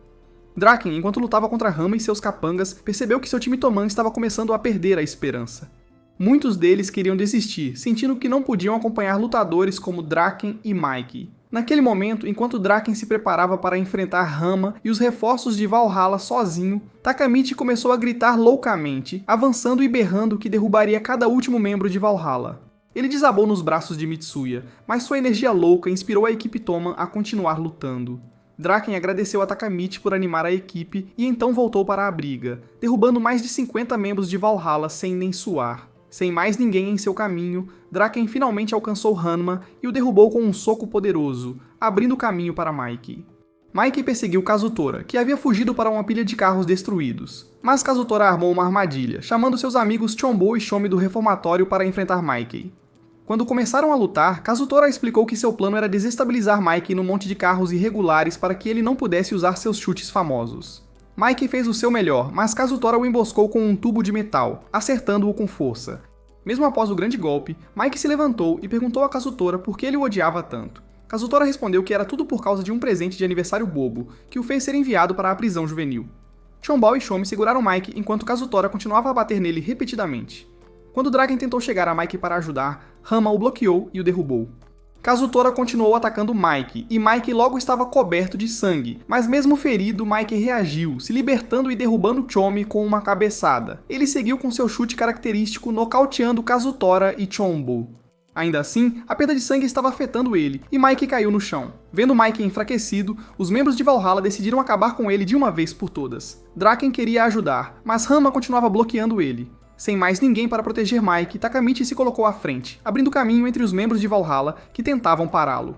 A: Draken, enquanto lutava contra Hanma e seus capangas, percebeu que seu time Toman estava começando a perder a esperança. Muitos deles queriam desistir, sentindo que não podiam acompanhar lutadores como Draken e Mike. Naquele momento, enquanto Draken se preparava para enfrentar Hanma e os reforços de Valhalla sozinho, Takamichi começou a gritar loucamente, avançando e berrando que derrubaria cada último membro de Valhalla. Ele desabou nos braços de Mitsuya, mas sua energia louca inspirou a equipe Toman a continuar lutando. Draken agradeceu a Takamichi por animar a equipe e então voltou para a briga, derrubando mais de 50 membros de Valhalla sem nem suar. Sem mais ninguém em seu caminho, Draken finalmente alcançou Hanma e o derrubou com um soco poderoso, abrindo caminho para Mike. Mike perseguiu Kazutora, que havia fugido para uma pilha de carros destruídos. Mas Kazutora armou uma armadilha, chamando seus amigos Chombo e Shomi do reformatório para enfrentar Mike. Quando começaram a lutar, Kazutora explicou que seu plano era desestabilizar Mike no monte de carros irregulares para que ele não pudesse usar seus chutes famosos. Mike fez o seu melhor, mas Kazutora o emboscou com um tubo de metal, acertando-o com força. Mesmo após o grande golpe, Mike se levantou e perguntou a Kazutora por que ele o odiava tanto. Kazutora respondeu que era tudo por causa de um presente de aniversário bobo, que o fez ser enviado para a prisão juvenil. Chonbao e Shomi seguraram Mike enquanto Kazutora continuava a bater nele repetidamente. Quando Draken tentou chegar a Mike para ajudar, Hanma o bloqueou e o derrubou. Kazutora continuou atacando Mike, e Mike logo estava coberto de sangue, mas mesmo ferido, Mike reagiu, se libertando e derrubando Chomi com uma cabeçada. Ele seguiu com seu chute característico, nocauteando Kazutora e Chombo. Ainda assim, a perda de sangue estava afetando ele, e Mike caiu no chão. Vendo Mike enfraquecido, os membros de Valhalla decidiram acabar com ele de uma vez por todas. Draken queria ajudar, mas Hanma continuava bloqueando ele. Sem mais ninguém para proteger Mike, Takamichi se colocou à frente, abrindo caminho entre os membros de Valhalla que tentavam pará-lo.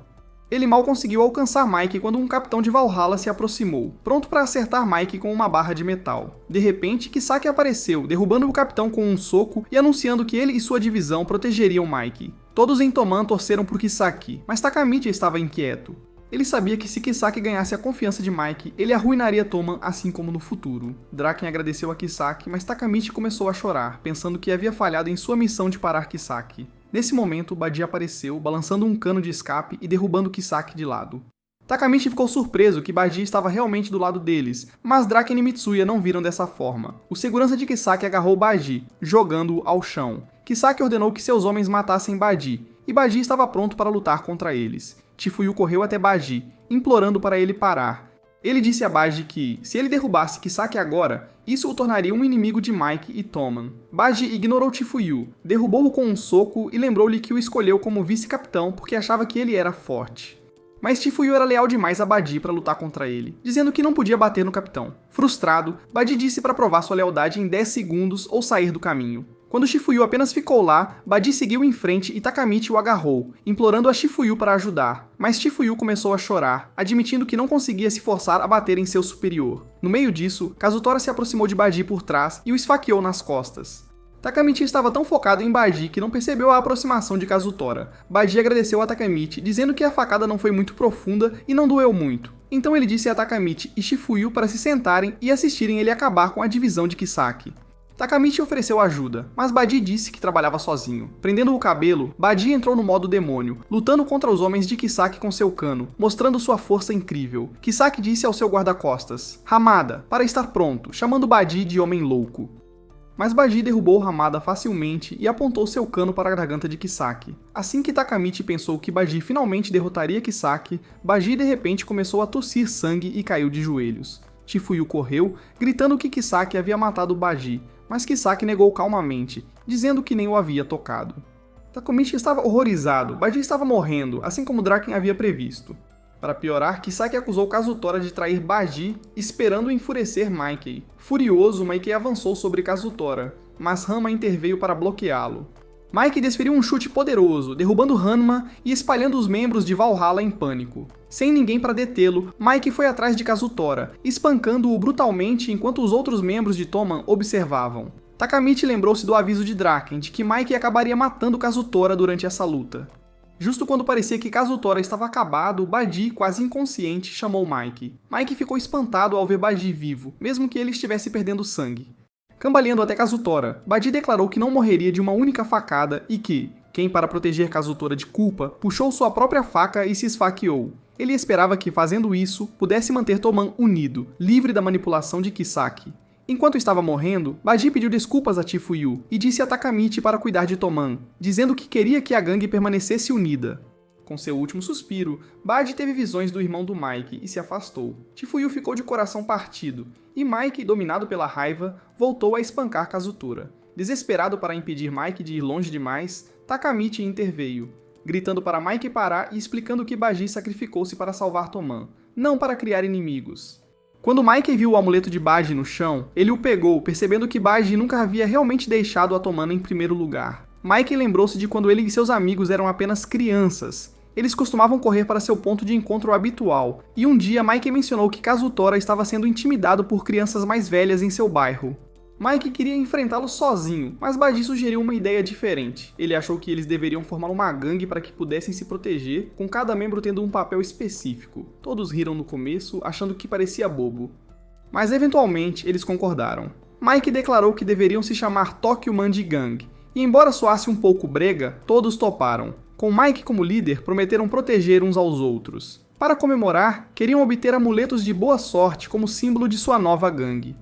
A: Ele mal conseguiu alcançar Mike quando um capitão de Valhalla se aproximou, pronto para acertar Mike com uma barra de metal. De repente, Kisaki apareceu, derrubando o capitão com um soco e anunciando que ele e sua divisão protegeriam Mike. Todos em Toman torceram por Kisaki, mas Takamichi estava inquieto. Ele sabia que se Kisaki ganhasse a confiança de Mike, ele arruinaria Toman assim como no futuro. Draken agradeceu a Kisaki, mas Takamichi começou a chorar, pensando que havia falhado em sua missão de parar Kisaki. Nesse momento, Badi apareceu, balançando um cano de escape e derrubando Kisaki de lado. Takamichi ficou surpreso que Badi estava realmente do lado deles, mas Draken e Mitsuya não viram dessa forma. O segurança de Kisaki agarrou Badi, jogando-o ao chão. Kisaki ordenou que seus homens matassem Badi, e Badi estava pronto para lutar contra eles. Chifuyu correu até Badi, implorando para ele parar. Ele disse a Badi que, se ele derrubasse Kisaki agora, isso o tornaria um inimigo de Mike e Toman. Badi ignorou Chifuyu, derrubou-o com um soco e lembrou-lhe que o escolheu como vice-capitão porque achava que ele era forte. Mas Chifuyu era leal demais a Badi para lutar contra ele, dizendo que não podia bater no capitão. Frustrado, Badi disse para provar sua lealdade em 10 segundos ou sair do caminho. Quando Chifuyu apenas ficou lá, Badi seguiu em frente e Takamichi o agarrou, implorando a Chifuyu para ajudar. Mas Chifuyu começou a chorar, admitindo que não conseguia se forçar a bater em seu superior. No meio disso, Kazutora se aproximou de Badi por trás e o esfaqueou nas costas. Takamichi estava tão focado em Badi que não percebeu a aproximação de Kazutora. Badi agradeceu a Takamichi, dizendo que a facada não foi muito profunda e não doeu muito. Então ele disse a Takamichi e Chifuyu para se sentarem e assistirem ele acabar com a divisão de Kisaki. Takamichi ofereceu ajuda, mas Badi disse que trabalhava sozinho. Prendendo o cabelo, Badi entrou no modo demônio, lutando contra os homens de Kisaki com seu cano, mostrando sua força incrível. Kisaki disse ao seu guarda-costas, Hamada, para estar pronto, chamando Badi de homem louco. Mas Badi derrubou Hamada facilmente e apontou seu cano para a garganta de Kisaki. Assim que Takamichi pensou que Badi finalmente derrotaria Kisaki, Badi de repente começou a tossir sangue e caiu de joelhos. Chifuyu correu, gritando que Kisaki havia matado Badi, mas Kisaki negou calmamente, dizendo que nem o havia tocado. Takamichi estava horrorizado, Badi estava morrendo, assim como Draken havia previsto. Para piorar, Kisaki acusou Kazutora de trair Badi, esperando enfurecer Maikei. Furioso, Maikei avançou sobre Kazutora, mas Hanma interveio para bloqueá-lo. Maikei desferiu um chute poderoso, derrubando Hanma e espalhando os membros de Valhalla em pânico. Sem ninguém para detê-lo, Maikei foi atrás de Kazutora, espancando-o brutalmente enquanto os outros membros de Toman observavam. Takamichi lembrou-se do aviso de Draken de que Maikei acabaria matando Kazutora durante essa luta. Justo quando parecia que Kazutora estava acabado, Badi, quase inconsciente, chamou Maikei. Maikei ficou espantado ao ver Badi vivo, mesmo que ele estivesse perdendo sangue. Cambaleando até Kazutora, Badi declarou que não morreria de uma única facada e que, quem para proteger Kazutora de culpa, puxou sua própria faca e se esfaqueou. Ele esperava que, fazendo isso, pudesse manter Toman unido, livre da manipulação de Kisaki. Enquanto estava morrendo, Badi pediu desculpas a Chifuyu e disse a Takamichi para cuidar de Toman, dizendo que queria que a gangue permanecesse unida. Com seu último suspiro, Badi teve visões do irmão do Mike e se afastou. Chifuyu ficou de coração partido, e Mike, dominado pela raiva, voltou a espancar Kazutora. Desesperado para impedir Mike de ir longe demais, Takamichi interveio, gritando para Mike parar e explicando que Badi sacrificou-se para salvar Toman, não para criar inimigos. Quando Mike viu o amuleto de Badi no chão, ele o pegou, percebendo que Badi nunca havia realmente deixado a Toman em primeiro lugar. Mike lembrou-se de quando ele e seus amigos eram apenas crianças. Eles costumavam correr para seu ponto de encontro habitual, e um dia Mike mencionou que Kazutora estava sendo intimidado por crianças mais velhas em seu bairro. Mike queria enfrentá-lo sozinho, mas Badi sugeriu uma ideia diferente. Ele achou que eles deveriam formar uma gangue para que pudessem se proteger, com cada membro tendo um papel específico. Todos riram no começo, achando que parecia bobo. Mas eventualmente eles concordaram. Mike declarou que deveriam se chamar Tokyo Manji Gang, e embora soasse um pouco brega, todos toparam. Com Mike como líder, prometeram proteger uns aos outros. Para comemorar, queriam obter amuletos de boa sorte como símbolo de sua nova gangue.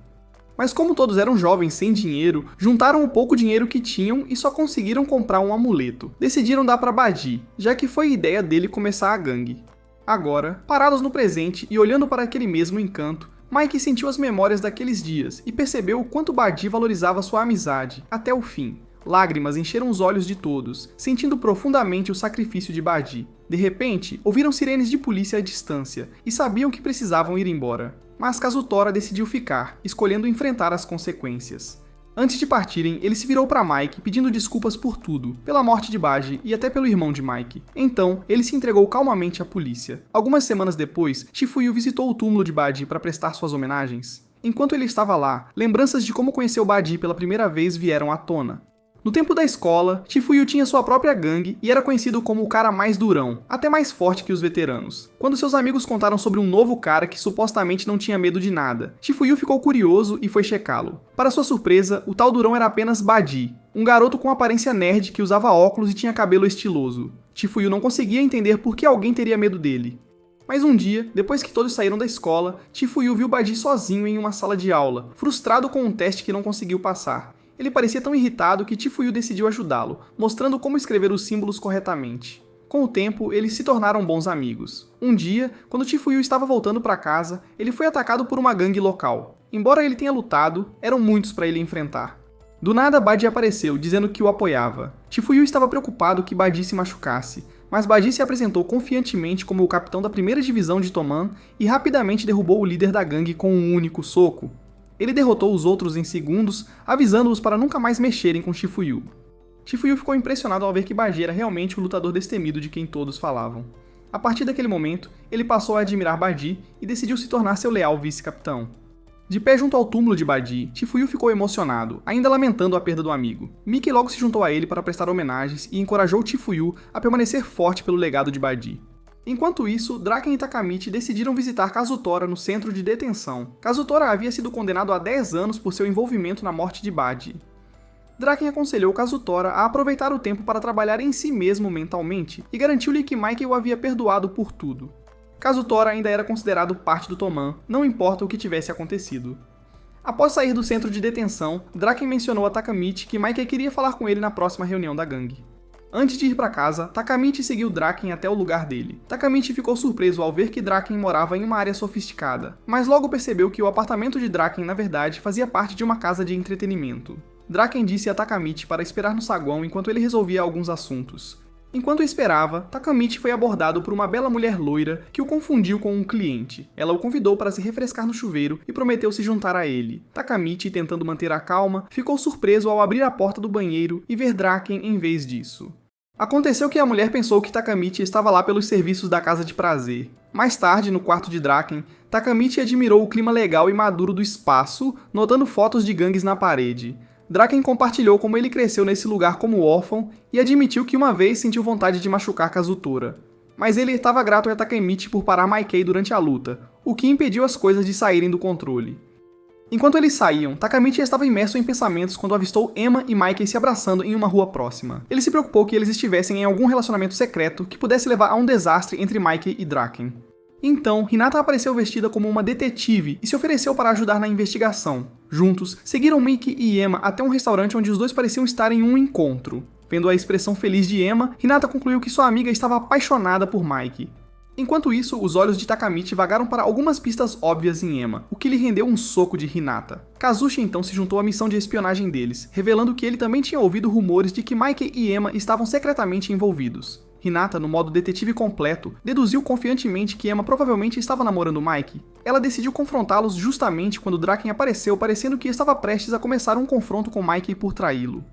A: Mas como todos eram jovens sem dinheiro, juntaram o pouco dinheiro que tinham e só conseguiram comprar um amuleto. Decidiram dar para Badi, já que foi ideia dele começar a gangue. Agora, parados no presente e olhando para aquele mesmo encanto, Mike sentiu as memórias daqueles dias e percebeu o quanto Badi valorizava sua amizade, até o fim. Lágrimas encheram os olhos de todos, sentindo profundamente o sacrifício de Badi. De repente, ouviram sirenes de polícia à distância e sabiam que precisavam ir embora. Mas Kazutora decidiu ficar, escolhendo enfrentar as consequências. Antes de partirem, ele se virou para Mike pedindo desculpas por tudo, pela morte de Baji e até pelo irmão de Mike. Então, ele se entregou calmamente à polícia. Algumas semanas depois, Chifuyu visitou o túmulo de Baji para prestar suas homenagens. Enquanto ele estava lá, lembranças de como conheceu Baji pela primeira vez vieram à tona. No tempo da escola, Chifuyu tinha sua própria gangue e era conhecido como o cara mais durão, até mais forte que os veteranos. Quando seus amigos contaram sobre um novo cara que supostamente não tinha medo de nada, Chifuyu ficou curioso e foi checá-lo. Para sua surpresa, o tal durão era apenas Baji, um garoto com aparência nerd que usava óculos e tinha cabelo estiloso. Chifuyu não conseguia entender por que alguém teria medo dele. Mas um dia, depois que todos saíram da escola, Chifuyu viu Baji sozinho em uma sala de aula, frustrado com um teste que não conseguiu passar. Ele parecia tão irritado que Chifuyu decidiu ajudá-lo, mostrando como escrever os símbolos corretamente. Com o tempo, eles se tornaram bons amigos. Um dia, quando Chifuyu estava voltando para casa, ele foi atacado por uma gangue local. Embora ele tenha lutado, eram muitos para ele enfrentar. Do nada, Baji apareceu, dizendo que o apoiava. Chifuyu estava preocupado que Baji se machucasse, mas Baji se apresentou confiantemente como o capitão da primeira divisão de Toman e rapidamente derrubou o líder da gangue com um único soco. Ele derrotou os outros em segundos, avisando-os para nunca mais mexerem com Chifuyu. Chifuyu ficou impressionado ao ver que Baji era realmente o lutador destemido de quem todos falavam. A partir daquele momento, ele passou a admirar Baji e decidiu se tornar seu leal vice-capitão. De pé junto ao túmulo de Baji, Chifuyu ficou emocionado, ainda lamentando a perda do amigo. Mickey logo se juntou a ele para prestar homenagens e encorajou Chifuyu a permanecer forte pelo legado de Baji. Enquanto isso, Draken e Takamichi decidiram visitar Kazutora no centro de detenção. Kazutora havia sido condenado a 10 anos por seu envolvimento na morte de Baji. Draken aconselhou Kazutora a aproveitar o tempo para trabalhar em si mesmo mentalmente e garantiu-lhe que Mike o havia perdoado por tudo. Kazutora ainda era considerado parte do Toman, não importa o que tivesse acontecido. Após sair do centro de detenção, Draken mencionou a Takamichi que Mike queria falar com ele na próxima reunião da gangue. Antes de ir para casa, Takamichi seguiu Draken até o lugar dele. Takamichi ficou surpreso ao ver que Draken morava em uma área sofisticada, mas logo percebeu que o apartamento de Draken na verdade fazia parte de uma casa de entretenimento. Draken disse a Takamichi para esperar no saguão enquanto ele resolvia alguns assuntos. Enquanto esperava, Takamichi foi abordado por uma bela mulher loira que o confundiu com um cliente. Ela o convidou para se refrescar no chuveiro e prometeu se juntar a ele. Takamichi, tentando manter a calma, ficou surpreso ao abrir a porta do banheiro e ver Draken em vez disso. Aconteceu que a mulher pensou que Takamichi estava lá pelos serviços da casa de prazer. Mais tarde, no quarto de Draken, Takamichi admirou o clima legal e maduro do espaço, notando fotos de gangues na parede. Draken compartilhou como ele cresceu nesse lugar como órfão e admitiu que uma vez sentiu vontade de machucar Kazutora. Mas ele estava grato a Takamichi por parar Maikei durante a luta, o que impediu as coisas de saírem do controle. Enquanto eles saíam, Takamichi estava imerso em pensamentos quando avistou Emma e Maikei se abraçando em uma rua próxima. Ele se preocupou que eles estivessem em algum relacionamento secreto que pudesse levar a um desastre entre Maikei e Draken. Então, Hinata apareceu vestida como uma detetive e se ofereceu para ajudar na investigação. Juntos, seguiram Miki e Emma até um restaurante onde os dois pareciam estar em um encontro. Vendo a expressão feliz de Emma, Hinata concluiu que sua amiga estava apaixonada por Mike. Enquanto isso, os olhos de Takamichi vagaram para algumas pistas óbvias em Emma, o que lhe rendeu um soco de Hinata. Kazushi então se juntou à missão de espionagem deles, revelando que ele também tinha ouvido rumores de que Mike e Emma estavam secretamente envolvidos. Hinata, no modo detetive completo, deduziu confiantemente que Emma provavelmente estava namorando Mike. Ela decidiu confrontá-los justamente quando Draken apareceu, parecendo que estava prestes a começar um confronto com Mike por traí-lo.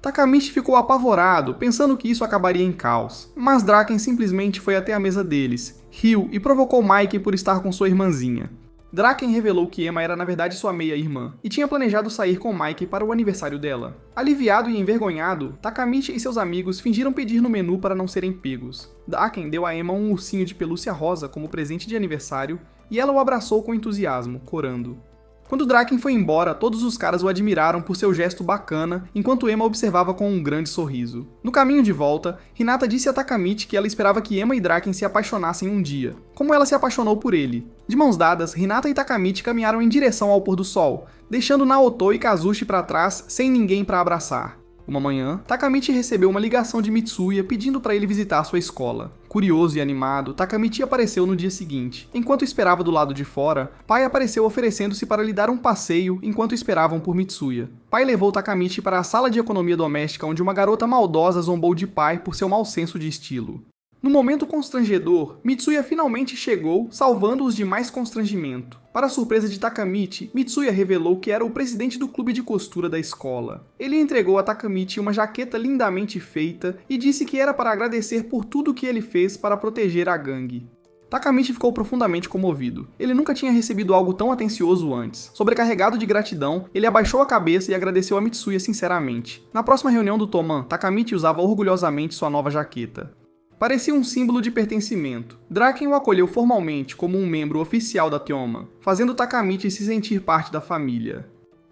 A: Takamichi ficou apavorado, pensando que isso acabaria em caos. Mas Draken simplesmente foi até a mesa deles, riu e provocou Mike por estar com sua irmãzinha. Draken revelou que Emma era na verdade sua meia-irmã, e tinha planejado sair com Mike para o aniversário dela. Aliviado e envergonhado, Takamichi e seus amigos fingiram pedir no menu para não serem pegos. Draken deu a Emma um ursinho de pelúcia rosa como presente de aniversário, e ela o abraçou com entusiasmo, corando. Quando Draken foi embora, todos os caras o admiraram por seu gesto bacana, enquanto Emma observava com um grande sorriso. No caminho de volta, Hinata disse a Takamichi que ela esperava que Emma e Draken se apaixonassem um dia, como ela se apaixonou por ele. De mãos dadas, Hinata e Takamichi caminharam em direção ao pôr do sol, deixando Naoto e Kazushi para trás sem ninguém para abraçar. Uma manhã, Takamichi recebeu uma ligação de Mitsuya pedindo para ele visitar sua escola. Curioso e animado, Takamichi apareceu no dia seguinte. Enquanto esperava do lado de fora, Pai apareceu oferecendo-se para lhe dar um passeio enquanto esperavam por Mitsuya. Pai levou Takamichi para a sala de economia doméstica onde uma garota maldosa zombou de Pai por seu mau senso de estilo. No momento constrangedor, Mitsuya finalmente chegou, salvando-os de mais constrangimento. Para a surpresa de Takamichi, Mitsuya revelou que era o presidente do clube de costura da escola. Ele entregou a Takamichi uma jaqueta lindamente feita e disse que era para agradecer por tudo que ele fez para proteger a gangue. Takamichi ficou profundamente comovido. Ele nunca tinha recebido algo tão atencioso antes. Sobrecarregado de gratidão, ele abaixou a cabeça e agradeceu a Mitsuya sinceramente. Na próxima reunião do Toman, Takamichi usava orgulhosamente sua nova jaqueta. Parecia um símbolo de pertencimento. Draken o acolheu formalmente como um membro oficial da Tyoman, fazendo Takamichi se sentir parte da família.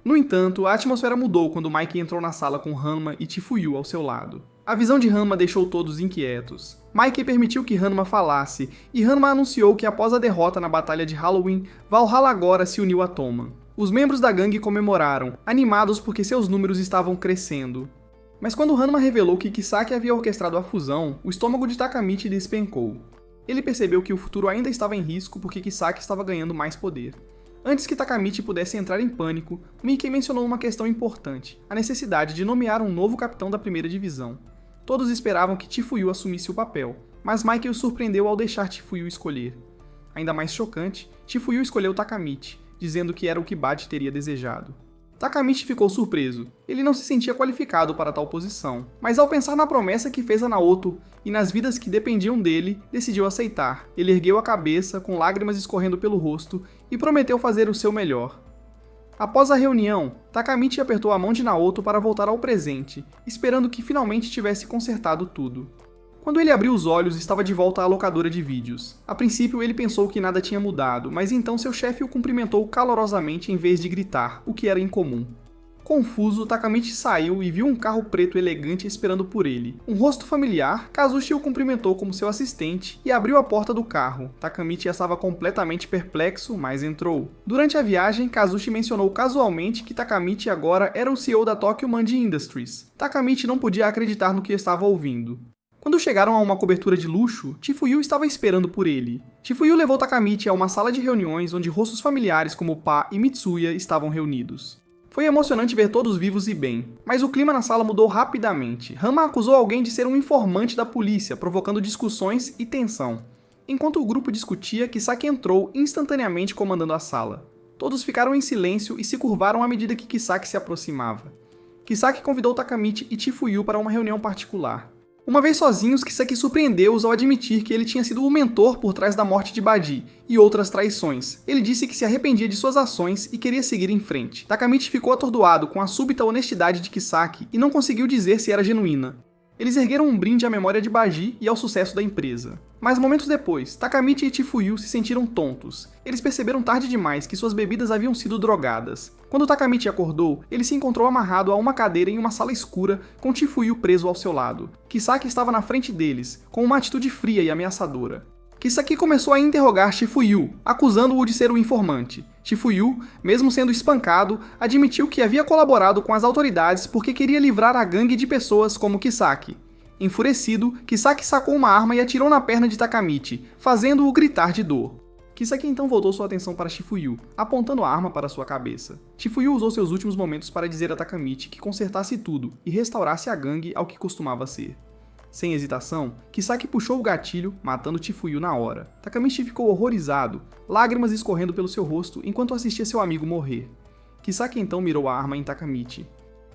A: No entanto, a atmosfera mudou quando Mike entrou na sala com Hanma e Chifuyu ao seu lado. A visão de Hanma deixou todos inquietos. Mike permitiu que Hanma falasse, e Hanma anunciou que após a derrota na batalha de Halloween, Valhalla agora se uniu a Toman. Os membros da gangue comemoraram, animados porque seus números estavam crescendo. Mas quando Hanma revelou que Kisaki havia orquestrado a fusão, o estômago de Takamichi despencou. Ele percebeu que o futuro ainda estava em risco porque Kisaki estava ganhando mais poder. Antes que Takamichi pudesse entrar em pânico, Mickey mencionou uma questão importante, a necessidade de nomear um novo capitão da primeira divisão. Todos esperavam que Chifuyu assumisse o papel, mas Mickey o surpreendeu ao deixar Chifuyu escolher. Ainda mais chocante, Chifuyu escolheu Takamichi, dizendo que era o que Bate teria desejado. Takamichi ficou surpreso. Ele não se sentia qualificado para tal posição, mas ao pensar na promessa que fez a Naoto e nas vidas que dependiam dele, decidiu aceitar. Ele ergueu a cabeça, com lágrimas escorrendo pelo rosto, e prometeu fazer o seu melhor. Após a reunião, Takamichi apertou a mão de Naoto para voltar ao presente, esperando que finalmente tivesse consertado tudo. Quando ele abriu os olhos, estava de volta à locadora de vídeos. A princípio, ele pensou que nada tinha mudado, mas então seu chefe o cumprimentou calorosamente em vez de gritar, o que era incomum. Confuso, Takamichi saiu e viu um carro preto elegante esperando por ele. Um rosto familiar, Kazushi o cumprimentou como seu assistente e abriu a porta do carro. Takamichi estava completamente perplexo, mas entrou. Durante a viagem, Kazushi mencionou casualmente que Takamichi agora era o CEO da Tokyo Manji Industries. Takamichi não podia acreditar no que estava ouvindo. Quando chegaram a uma cobertura de luxo, Chifuyu estava esperando por ele. Chifuyu levou Takamichi a uma sala de reuniões onde rostos familiares como Pa e Mitsuya estavam reunidos. Foi emocionante ver todos vivos e bem, mas o clima na sala mudou rapidamente. Hanma acusou alguém de ser um informante da polícia, provocando discussões e tensão. Enquanto o grupo discutia, Kisaki entrou instantaneamente comandando a sala. Todos ficaram em silêncio e se curvaram à medida que Kisaki se aproximava. Kisaki convidou Takamichi e Chifuyu para uma reunião particular. Uma vez sozinhos, Kisaki surpreendeu-os ao admitir que ele tinha sido o mentor por trás da morte de Badi e outras traições. Ele disse que se arrependia de suas ações e queria seguir em frente. Takamichi ficou atordoado com a súbita honestidade de Kisaki e não conseguiu dizer se era genuína. Eles ergueram um brinde à memória de Badi e ao sucesso da empresa. Mas momentos depois, Takamichi e Chifuyu se sentiram tontos. Eles perceberam tarde demais que suas bebidas haviam sido drogadas. Quando Takamichi acordou, ele se encontrou amarrado a uma cadeira em uma sala escura, com Chifuyu preso ao seu lado. Kisaki estava na frente deles, com uma atitude fria e ameaçadora. Kisaki começou a interrogar Chifuyu, acusando-o de ser o informante. Chifuyu, mesmo sendo espancado, admitiu que havia colaborado com as autoridades porque queria livrar a gangue de pessoas como Kisaki. Enfurecido, Kisaki sacou uma arma e atirou na perna de Takamichi, fazendo-o gritar de dor. Kisaki então voltou sua atenção para Chifuyu, apontando a arma para sua cabeça. Chifuyu usou seus últimos momentos para dizer a Takamichi que consertasse tudo e restaurasse a gangue ao que costumava ser. Sem hesitação, Kisaki puxou o gatilho, matando Chifuyu na hora. Takamichi ficou horrorizado, lágrimas escorrendo pelo seu rosto enquanto assistia seu amigo morrer. Kisaki então mirou a arma em Takamichi.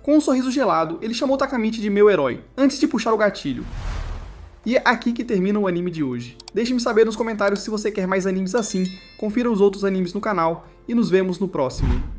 A: Com um sorriso gelado, ele chamou Takamichi de meu herói, antes de puxar o gatilho. E é aqui que termina o anime de hoje. Deixe-me saber nos comentários se você quer mais animes assim, confira os outros animes no canal e nos vemos no próximo.